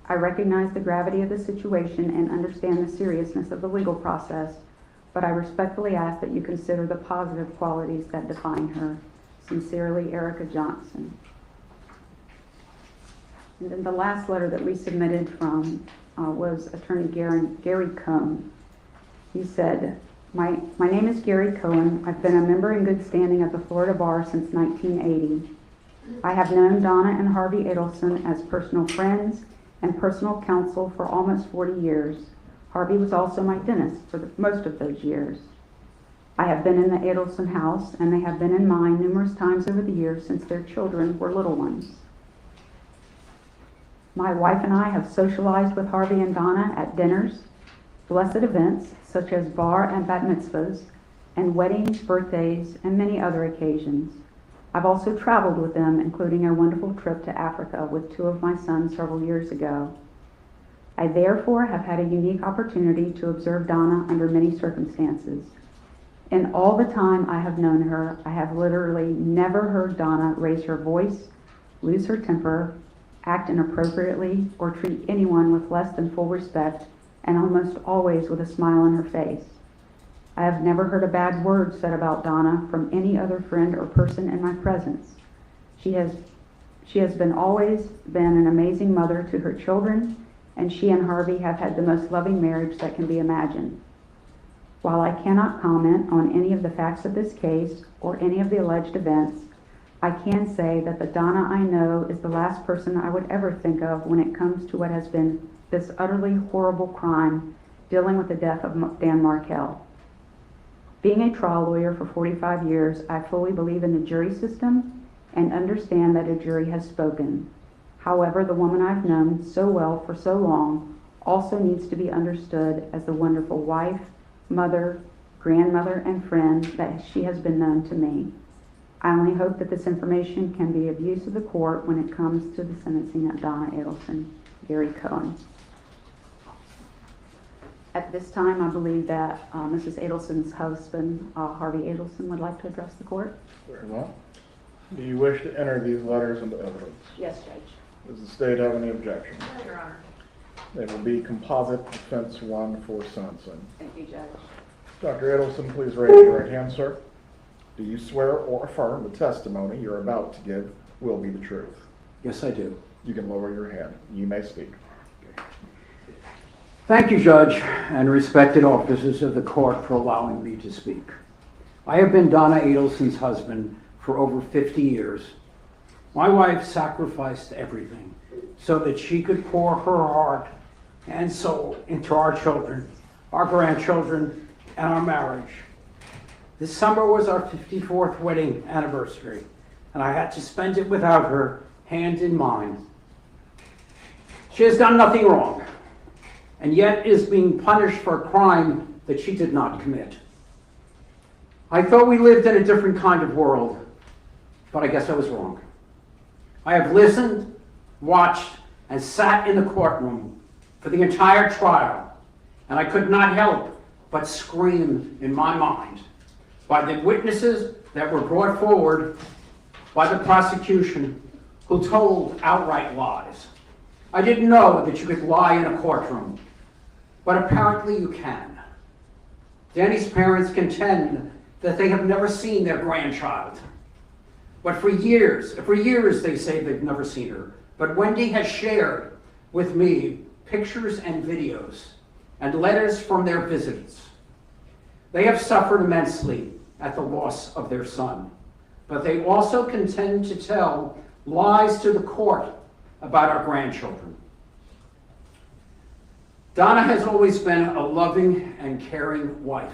I recognize the gravity of the situation and understand the seriousness of the legal process, but I respectfully ask that you consider the positive qualities that define her. Sincerely, Erica Johnson. And then the last letter that we submitted from was Attorney Gary Cohn. He said, my name is Gary Cohen. I've been a member in good standing at the Florida Bar since 1980. I have known Donna and Harvey Adelson as personal friends and personal counsel for almost 40 years. Harvey was also my dentist for most of those years. I have been in the Adelson house, and they have been in mine numerous times over the years since their children were little ones. My wife and I have socialized with Harvey and Donna at dinners, blessed events such as bar and bat mitzvahs, and weddings, birthdays, and many other occasions. I've also traveled with them, including a wonderful trip to Africa with two of my sons several years ago. I therefore have had a unique opportunity to observe Donna under many circumstances. In all the time I have known her, I have literally never heard Donna raise her voice, lose her temper, act inappropriately, or treat anyone with less than full respect, and almost always with a smile on her face. I have never heard a bad word said about Donna from any other friend or person in my presence. She has always been an amazing mother to her children, and she and Harvey have had the most loving marriage that can be imagined. While I cannot comment on any of the facts of this case or any of the alleged events, I can say that the Donna I know is the last person I would ever think of when it comes to what has been this utterly horrible crime dealing with the death of Dan Markel. Being a trial lawyer for 45 years, I fully believe in the jury system and understand that a jury has spoken. However, the woman I've known so well for so long also needs to be understood as the wonderful wife, mother, grandmother, and friend that she has been known to me. I only hope that this information can be of use to the court when it comes to the sentencing of Donna Adelson. Gary Cohen. At this time, I believe that Mrs. Adelson's husband, Harvey Adelson, would like to address the court. Very well. Do you wish to enter these letters into evidence? Yes, Judge. Does the state have any objections? No, Your Honor. It will be composite defense 1 for sentencing. Thank you, Judge. Dr. Adelson, please raise your right hand, sir. Do you swear or affirm the testimony you're about to give will be the truth? Yes, I do. You can lower your hand. You may speak. Thank you, Judge, and respected officers of the court for allowing me to speak. I have been Donna Adelson's husband for over 50 years. My wife sacrificed everything so that she could pour her heart and soul into our children, our grandchildren, and our marriage. This summer was our 54th wedding anniversary, and I had to spend it without her, hand in mind. She has done nothing wrong, and yet is being punished for a crime that she did not commit. I thought we lived in a different kind of world, but I guess I was wrong. I have listened, watched, and sat in the courtroom for the entire trial, and I could not help but scream in my mind by the witnesses that were brought forward by the prosecution who told outright lies. I didn't know that you could lie in a courtroom, but apparently you can. Danny's parents contend that they have never seen their grandchild. But for years they say they've never seen her. But Wendy has shared with me pictures and videos and letters from their visits. They have suffered immensely at the loss of their son, but they also contend to tell lies to the court about our grandchildren. Donna has always been a loving and caring wife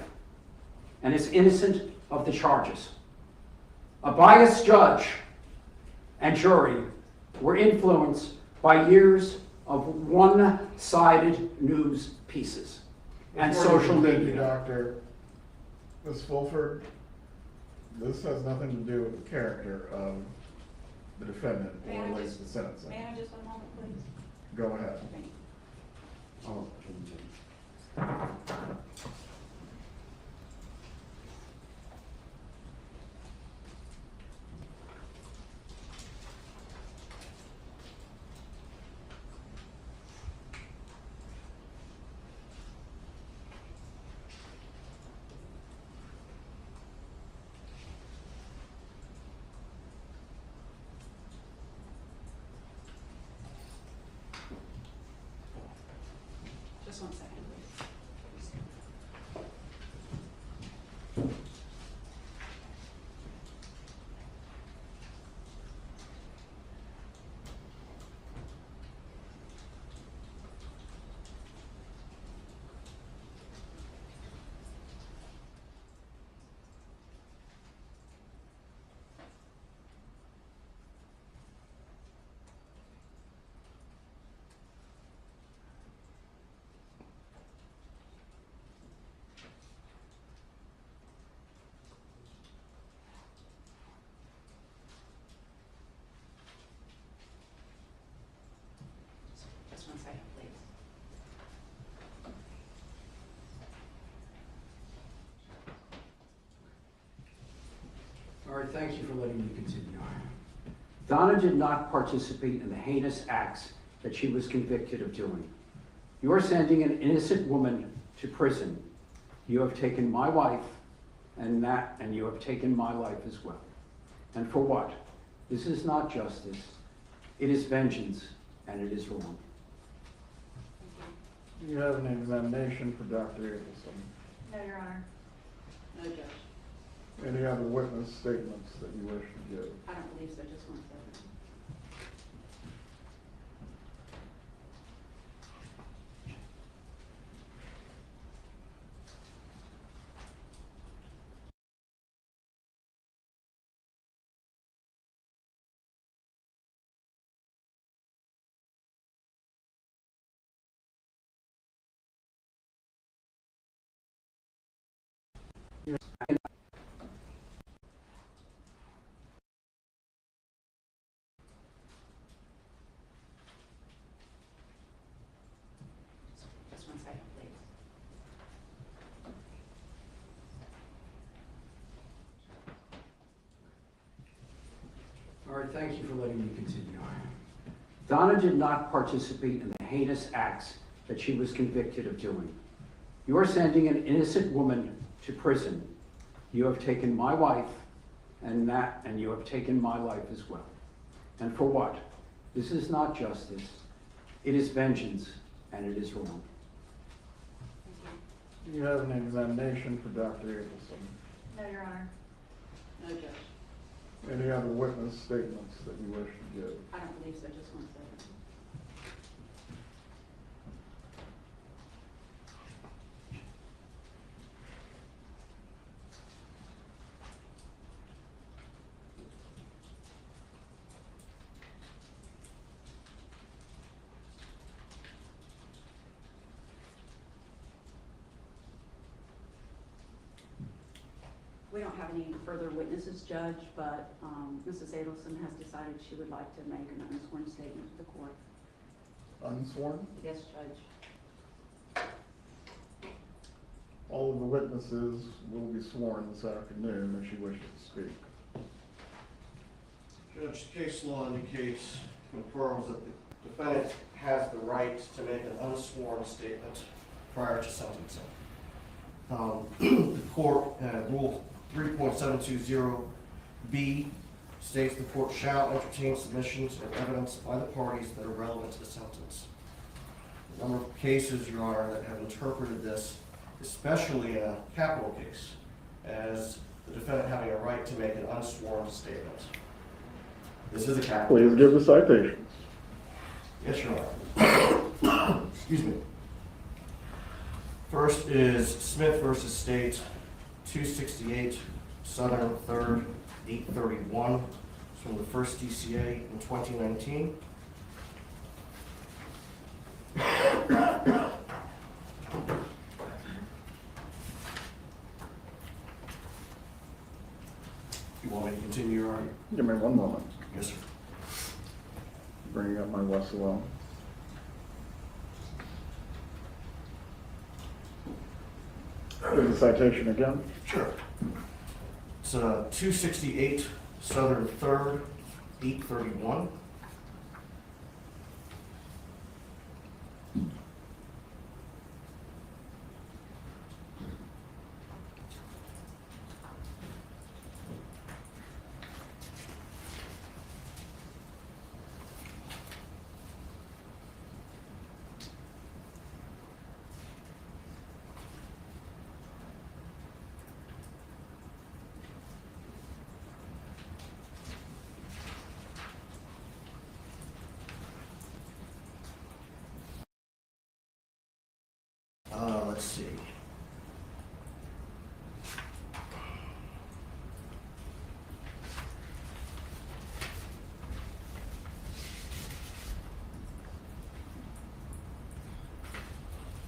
and is innocent of the charges. A biased judge and jury were influenced by years of one-sided news pieces and Before social you continue, media. Doctor, Ms. Fulford, this has nothing to do with the character of the defendant May or I relates just- to sentencing. May I just one moment, please? Go ahead. Thank you. Oh, Just 1 second, please. Just 1 second, please. All right, thank you for letting me continue. Donna did not participate in the heinous acts that she was convicted of doing. You are sending an innocent woman to prison. You have taken my wife and you have taken my life as well. And for what? This is not justice. It is vengeance, and it is wrong. Do you have an examination for Dr. Adelson? No, Your Honor. No, Judge. Any other witness statements that you wish to give? I don't believe so, just 1 second. Just 1 second, please. All right, thank you for letting me continue. Donna did not participate in the heinous acts that she was convicted of doing. You are sending an innocent woman to prison. You have taken my wife and you have taken my life as well. And for what? This is not justice. It is vengeance, and it is wrong. Do you have an examination for Dr. Adelson? No, Your Honor. No, Judge. Any other witness statements that you wish to give? I don't believe so, just 1 second. We don't have any further witnesses, Judge, but Mrs. Adelson has decided she would like to make an unsworn statement to the court. Unsworn? Yes, Judge. All of the witnesses will be sworn this afternoon if she wishes to speak. Judge, case law indicates, confirms that the defendant has the right to make an unsworn statement prior to sentencing. The court, Rule 3.720B states the court shall entertain submissions of evidence by the parties that are relevant to the sentence. A number of cases, Your Honor, that have interpreted this, especially in a capital case, as the defendant having a right to make an unsworn statement. This is a capital. Please give the citations. Yes, Your Honor. Excuse me. First is Smith versus State, 268 Southern 3rd, 831. It's from the first DCA in 2019. You want me to continue, Your Honor? Give me one moment. Yes, sir. Bringing up my Westlaw. Give the citation again. Sure. It's 268 Southern 3rd, 831. Let's see.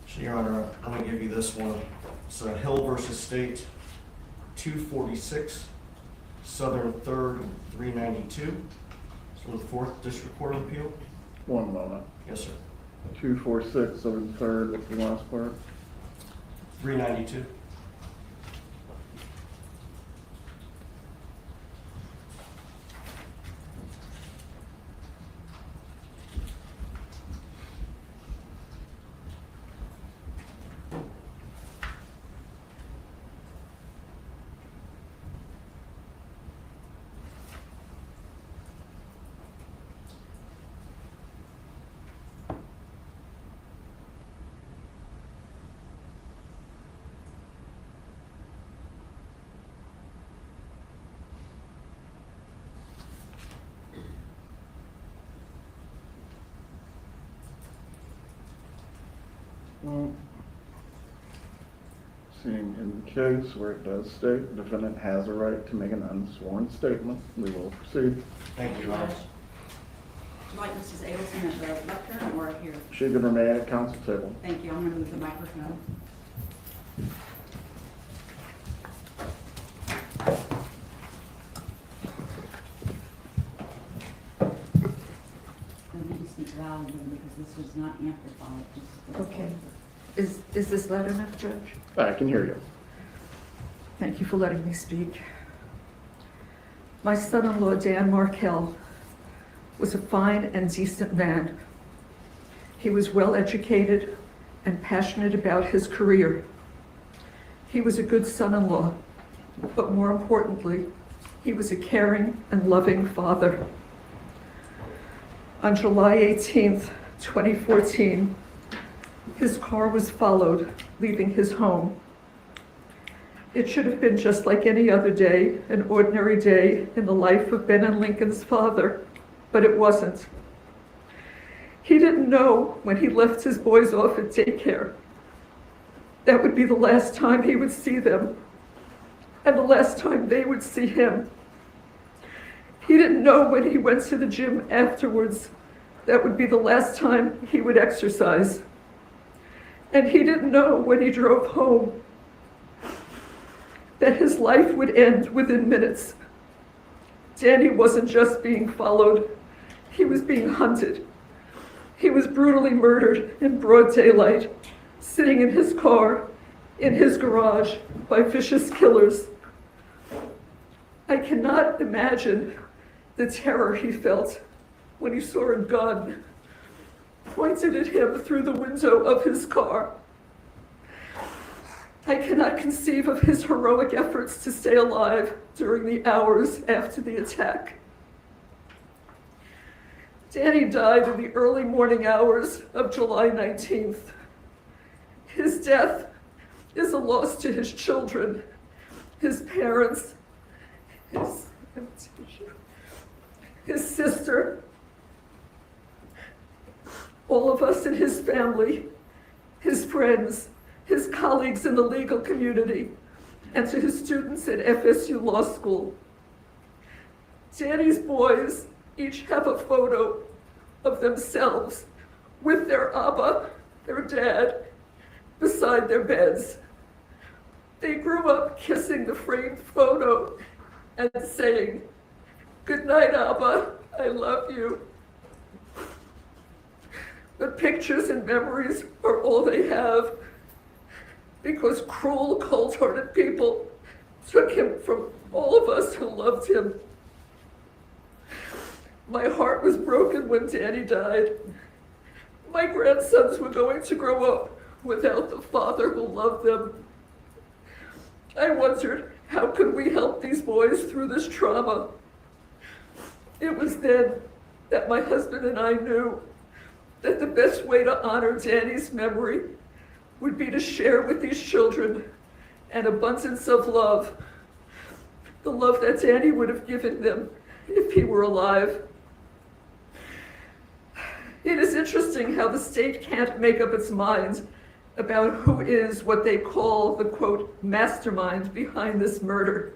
So, Your Honor, I'm going to give you this one. It's Hill versus State, 246 Southern 3rd, 392. It's from the 4th District Court of Appeal. One moment. Yes, sir. 246 over the third, what's the last part? 392. Well, seeing in the case where it does state the defendant has a right to make an unsworn statement, we will proceed. Thank you, Your Honor. Would you like Mrs. Adelson at the lectern or here? She can remain at council table. Thank you. I'm going to move the microphone. I need to speak loudly because this was not amplified. Okay. Is this loud enough, Judge? I can hear you. Thank you for letting me speak. My son-in-law, Dan Markel, was a fine and decent man. He was well educated, and passionate about his career. He was a good son-in-law, but more importantly, he was a caring and loving father. On July 18th, 2014, his car was followed, leaving his home. It should have been just like any other day, an ordinary day in the life of Ben and Lincoln's father, but it wasn't. He didn't know when he left his boys off at daycare that would be the last time he would see them, and the last time they would see him. He didn't know when he went to the gym afterwards that would be the last time he would exercise. And he didn't know when he drove home that his life would end within minutes. Danny wasn't just being followed, he was being hunted. He was brutally murdered in broad daylight, sitting in his car, in his garage, by vicious killers. I cannot imagine the terror he felt when he saw a gun pointed at him through the window of his car. I cannot conceive of his heroic efforts to stay alive during the hours after the attack. Danny died in the early morning hours of July 19th. His death is a loss to his children, his parents, his sister, all of us in his family, his friends, his colleagues in the legal community, and to his students at FSU Law School. Danny's boys each have a photo of themselves with their Abba, their dad, beside their beds. They grew up kissing the framed photo and saying, "Good night, Abba, I love you." But pictures and memories are all they have because cruel, cold-hearted people took him from all of us who loved him. My heart was broken when Danny died. My grandsons were going to grow up without the father who loved them. I wondered, how could we help these boys through this trauma? It was then that my husband and I knew that the best way to honor Danny's memory would be to share with these children an abundance of love, the love that Danny would have given them if he were alive. It is interesting how the state can't make up its mind about who is what they call the, quote, mastermind behind this murder.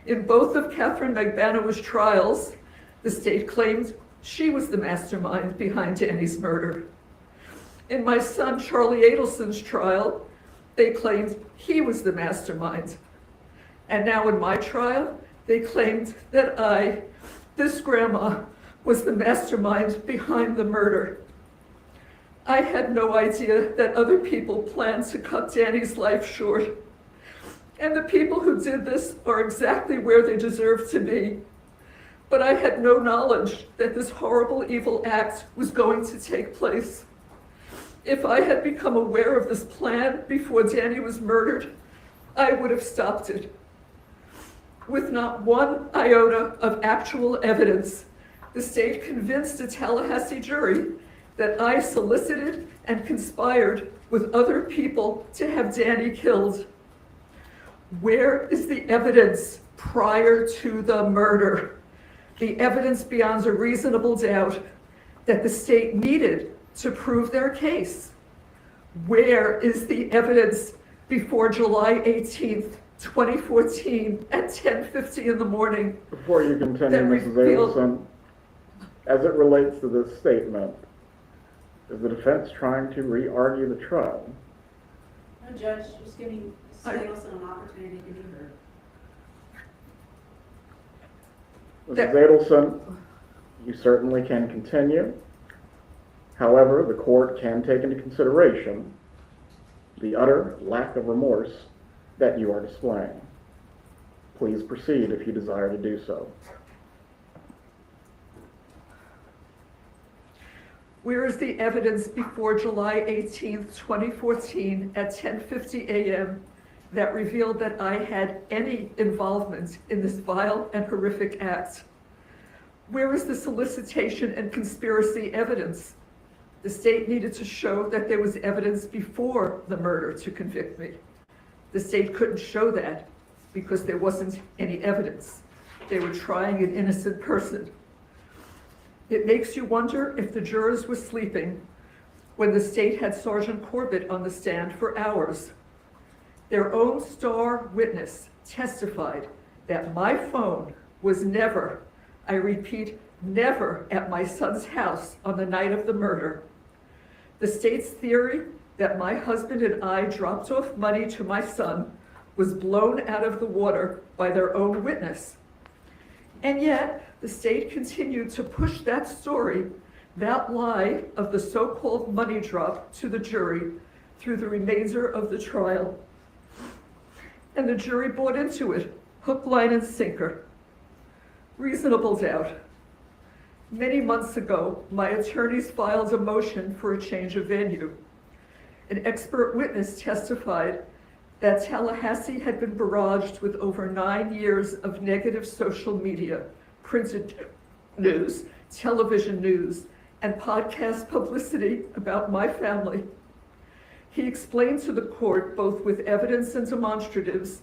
In both of Catherine Magbanaw's trials, the state claimed she was the mastermind behind Danny's murder. In my son Charlie Adelson's trial, they claimed he was the mastermind. And now in my trial, they claimed that I, this grandma, was the mastermind behind the murder. I had no idea that other people planned to cut Danny's life short. And the people who did this are exactly where they deserve to be. But I had no knowledge that this horrible, evil act was going to take place. If I had become aware of this plan before Danny was murdered, I would have stopped it. With not one iota of actual evidence, the state convinced a Tallahassee jury that I solicited and conspired with other people to have Danny killed. Where is the evidence prior to the murder? The evidence beyond a reasonable doubt that the state needed to prove their case. Where is the evidence before July 18th, 2014 at 10:50 in the morning? Before you continue, That Mrs. revealed- Adelson, as it relates to this statement, is the defense trying to re-argue the trial? No, Judge, just giving Mrs. Adelson an opportunity to be heard. Mrs. Adelson, you certainly can continue. However, the court can take into consideration the utter lack of remorse that you are displaying. Please proceed if you desire to do so. Where is the evidence before July 18th, 2014 at 10:50 a.m. that revealed that I had any involvement in this vile and horrific act? Where is the solicitation and conspiracy evidence? The state needed to show that there was evidence before the murder to convict me. The state couldn't show that because there wasn't any evidence. They were trying an innocent person. It makes you wonder if the jurors were sleeping when the state had Sergeant Corbett on the stand for hours. Their own star witness testified that my phone was never, I repeat, never at my son's house on the night of the murder. The state's theory that my husband and I dropped off money to my son was blown out of the water by their own witness. And yet, the state continued to push that story, that lie of the so-called money drop to the jury through the remainder of the trial. And the jury bought into it, hook, line, and sinker. Reasonable doubt. Many months ago, my attorneys filed a motion for a change of venue. An expert witness testified that Tallahassee had been barraged with over 9 years of negative social media, printed news, television news, and podcast publicity about my family. He explained to the court, both with evidence and demonstratives,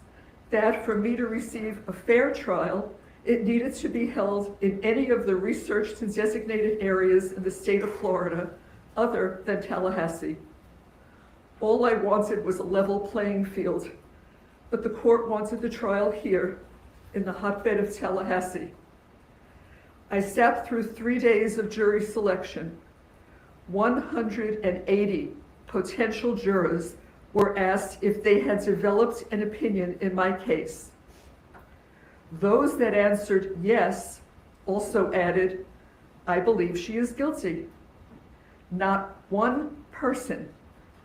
that for me to receive a fair trial, it needed to be held in any of the researched and designated areas in the state of Florida other than Tallahassee. All I wanted was a level playing field, but the court wanted the trial here in the hotbed of Tallahassee. I sat through 3 days of jury selection. 180 potential jurors were asked if they had developed an opinion in my case. Those that answered yes also added, "I believe she is guilty." Not one person,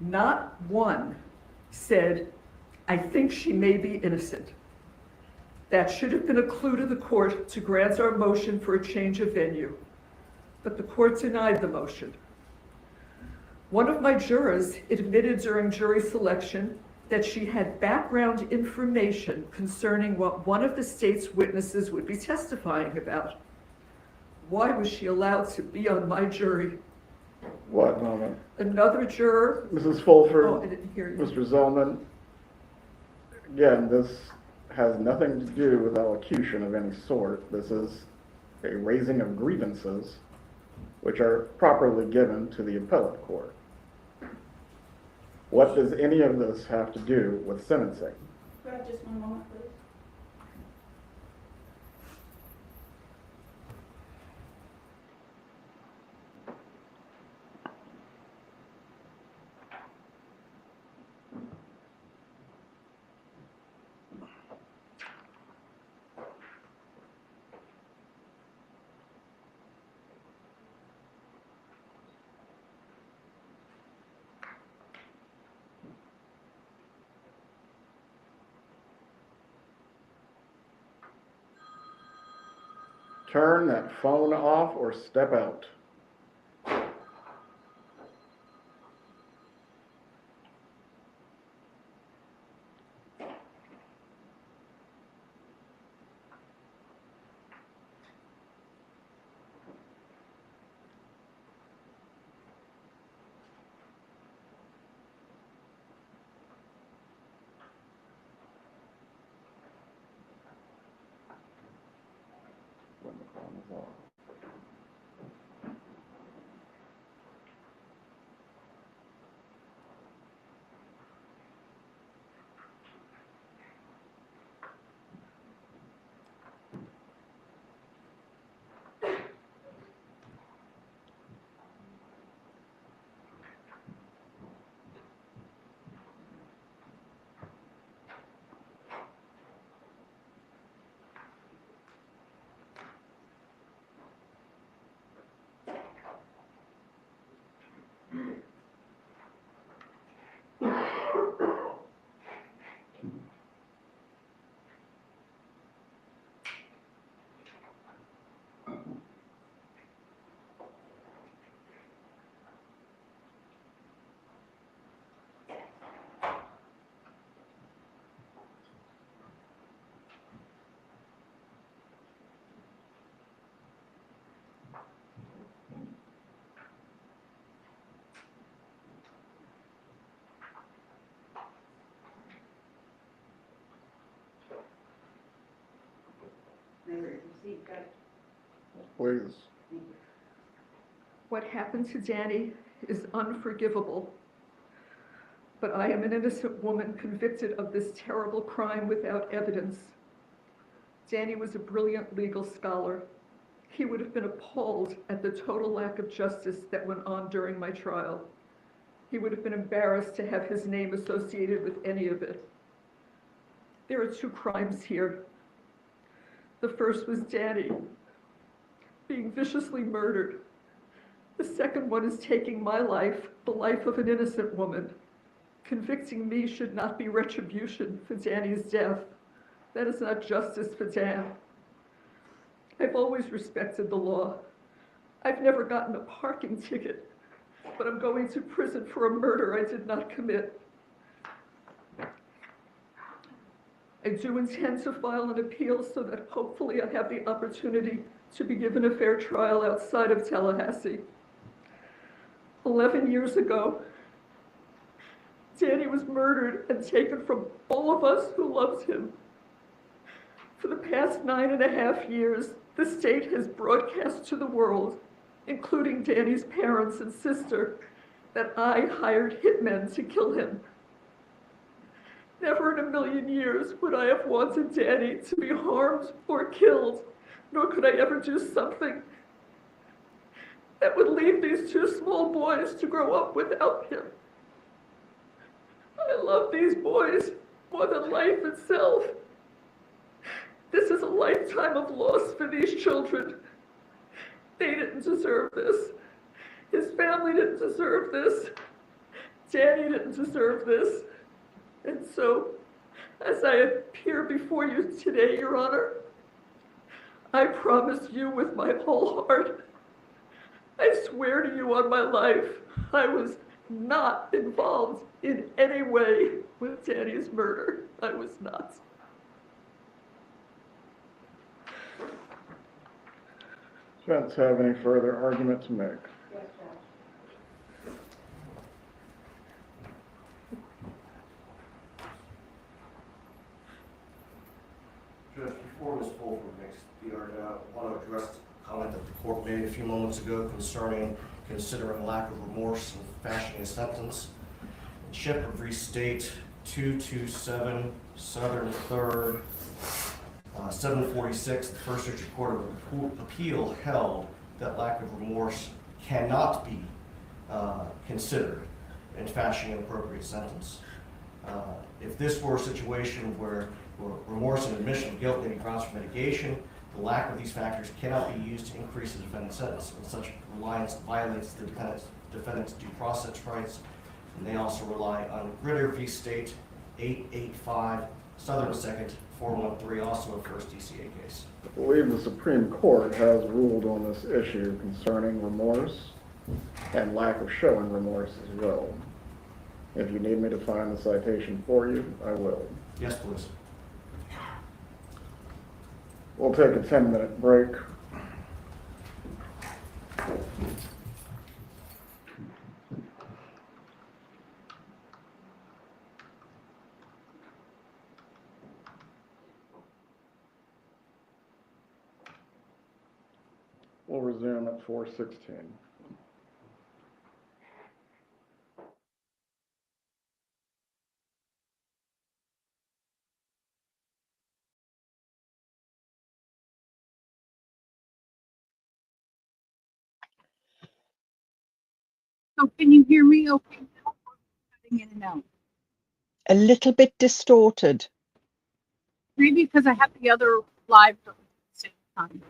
not one, said, "I think she may be innocent." That should have been a clue to the court to grant our motion for a change of venue, but the court denied the motion. One of my jurors admitted during jury selection that she had background information concerning what one of the state's witnesses would be testifying about. Why was she allowed to be on my jury? What moment? Another juror. Mrs. Fulford, Oh, I didn't hear you. Mr. Zellman, again, this has nothing to do with elocution of any sort. This is a raising of grievances, which are properly given to the appellate court. What does any of this have to do with sentencing? Grab just one moment, please. Turn that phone off or step out. When the phone is off. Please. What happened to Danny is unforgivable. But I am an innocent woman convicted of this terrible crime without evidence. Danny was a brilliant legal scholar. He would have been appalled at the total lack of justice that went on during my trial. He would have been embarrassed to have his name associated with any of it. There are 2 crimes here. The first was Danny being viciously murdered. The second one is taking my life, the life of an innocent woman. Convicting me should not be retribution for Danny's death. That is not justice for Dan. I've always respected the law. I've never gotten a parking ticket, but I'm going to prison for a murder I did not commit. I do intend to file an appeal so that hopefully I have the opportunity to be given a fair trial outside of Tallahassee. 11 years ago, Danny was murdered and taken from all of us who loved him. For the past 9.5 years, the state has broadcast to the world, including Danny's parents and sister, that I hired hitmen to kill him. Never in a million years would I have wanted Danny to be harmed or killed, nor could I ever do something that would leave these 2 small boys to grow up without him. I love these boys more than life itself. This is a lifetime of loss for these children. They didn't deserve this. His family didn't deserve this. Danny didn't deserve this. And so, as I appear before you today, Your Honor, I promise you with my whole heart, I swear to you on my life, I was not involved in any way with Danny's murder. I was not. Defense have any further argument to make? Yes, Judge. Judge, before Ms. Fulton makes the argument, I want to address the comment that the court made a few moments ago concerning considering lack of remorse in fashioning a sentence. In Shepherd v. State 227 Southern 3rd, 746, the First District Court of Appeal held that lack of remorse cannot be considered in fashioning an appropriate sentence. If this were a situation where remorse and admission of guilt may be grounds for mitigation, the lack of these factors cannot be used to increase the defendant's sentence, and such reliance violates the defendant's due process rights. And they also rely on Ritter v. State 885 Southern 2nd 413, also a first DCA case. I believe the Supreme Court has ruled on this issue concerning remorse and lack of showing remorse as well. If you need me to find the citation for you, I will. Yes, please. We'll take a 10-minute break. We'll resume at 4:16. So can you hear me okay now? Cutting in and out. A little bit distorted. Maybe because I have the other live at the same time.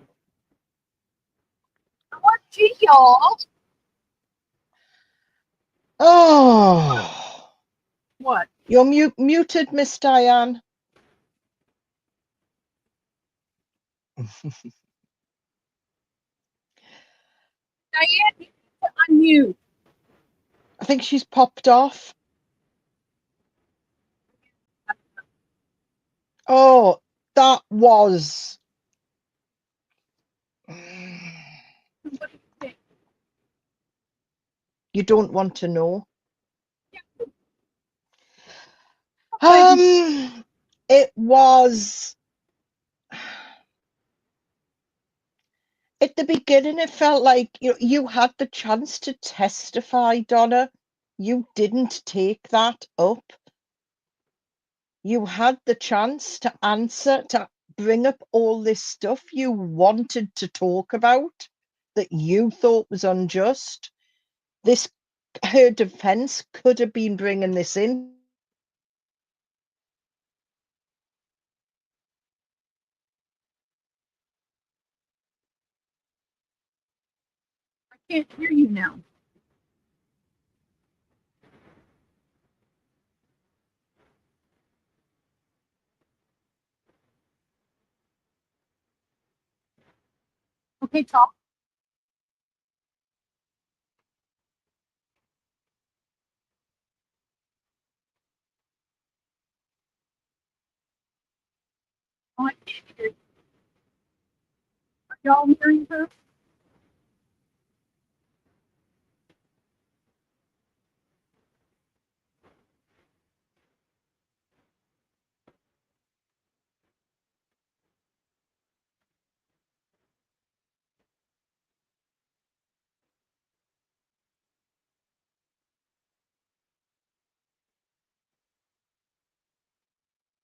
What, gee, y'all? Oh, What? you're muted, Miss Diane. Diane, you need to unmute. I think she's popped off. Oh, that was. What do you think? You don't want to know. Yeah. It was. At the beginning, it felt like you had the chance to testify, Donna. You didn't take that up. You had the chance to answer, to bring up all this stuff you wanted to talk about that you thought was unjust. Her defense could have been bringing this in. I can't hear you now. Okay, talk. Oh, I can't hear you. Are y'all hearing her?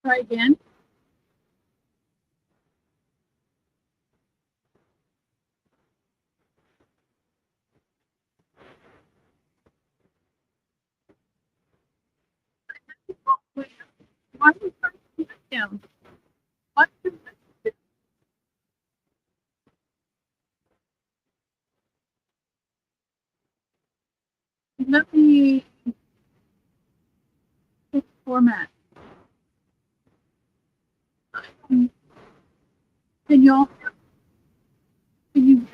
Try again. Why are you trying to keep it down? What do you do? Let me pick format. Can y'all can you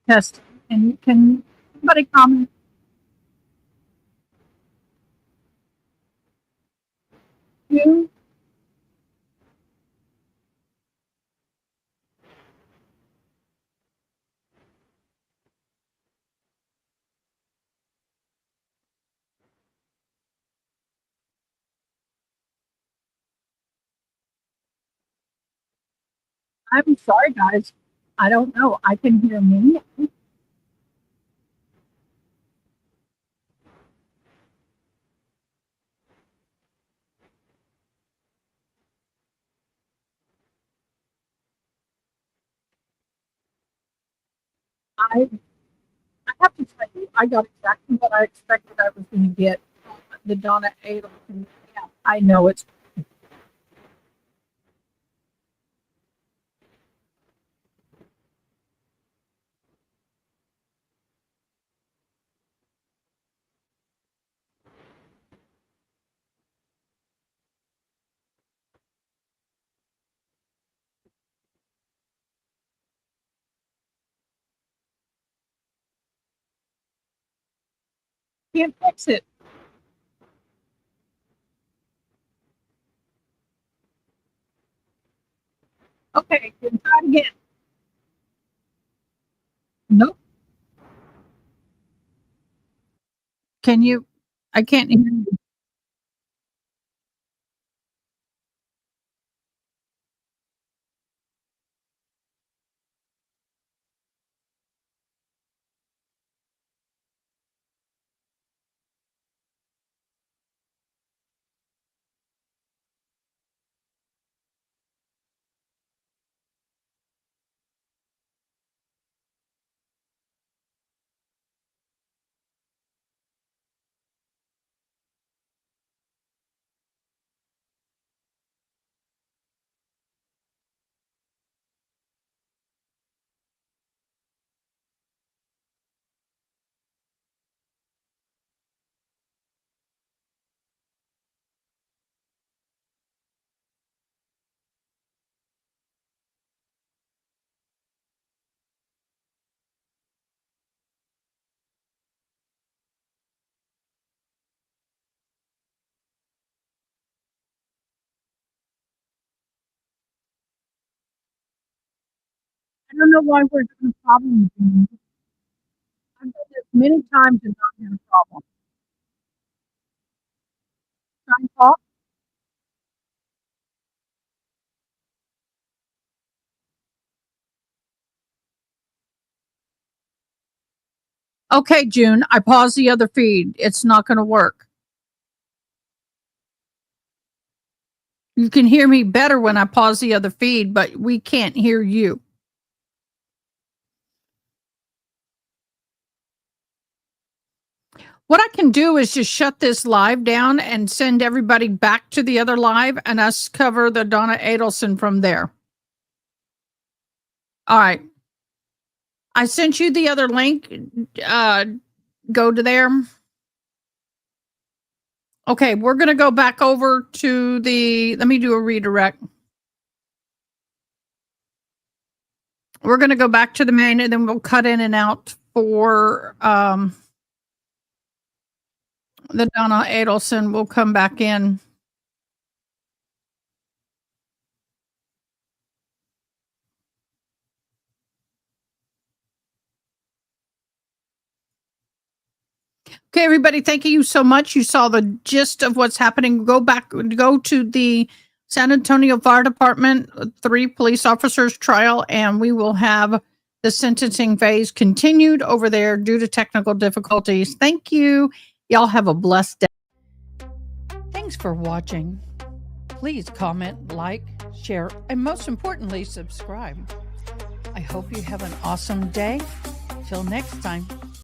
test? And can somebody comment? You? I'm sorry, guys. I don't know. I can hear me. I I have to tell you, I got exactly what I expected I was going to get from the Donna Adelson. Yeah, I know it's can't fix it. Okay, then try it again. Nope. Can you? I can't hear you. I don't know why we're having a problem. many times and not had a problem. Time clock? Okay, June, I paused the other feed. It's not going to work. You can hear me better when I pause the other feed, but we can't hear you. What I can do is just shut this live down and send everybody back to the other live and us cover the Donna Adelson from there. All right. I sent you the other link. Go to there. Okay, we're going to go back over to let me do a redirect. We're going to go back to the main and then we'll cut in and out for the Donna Adelson. We'll come back in. Okay, everybody, thank you so much. You saw the gist of what's happening. Go to the San Antonio Fire Department, 3 police officers trial, and we will have the sentencing phase continued over there due to technical difficulties. Thank you. Y'all have a blessed day. Thanks for watching. Please comment, like, share, and most importantly, subscribe. I hope you have an awesome day. Till next time.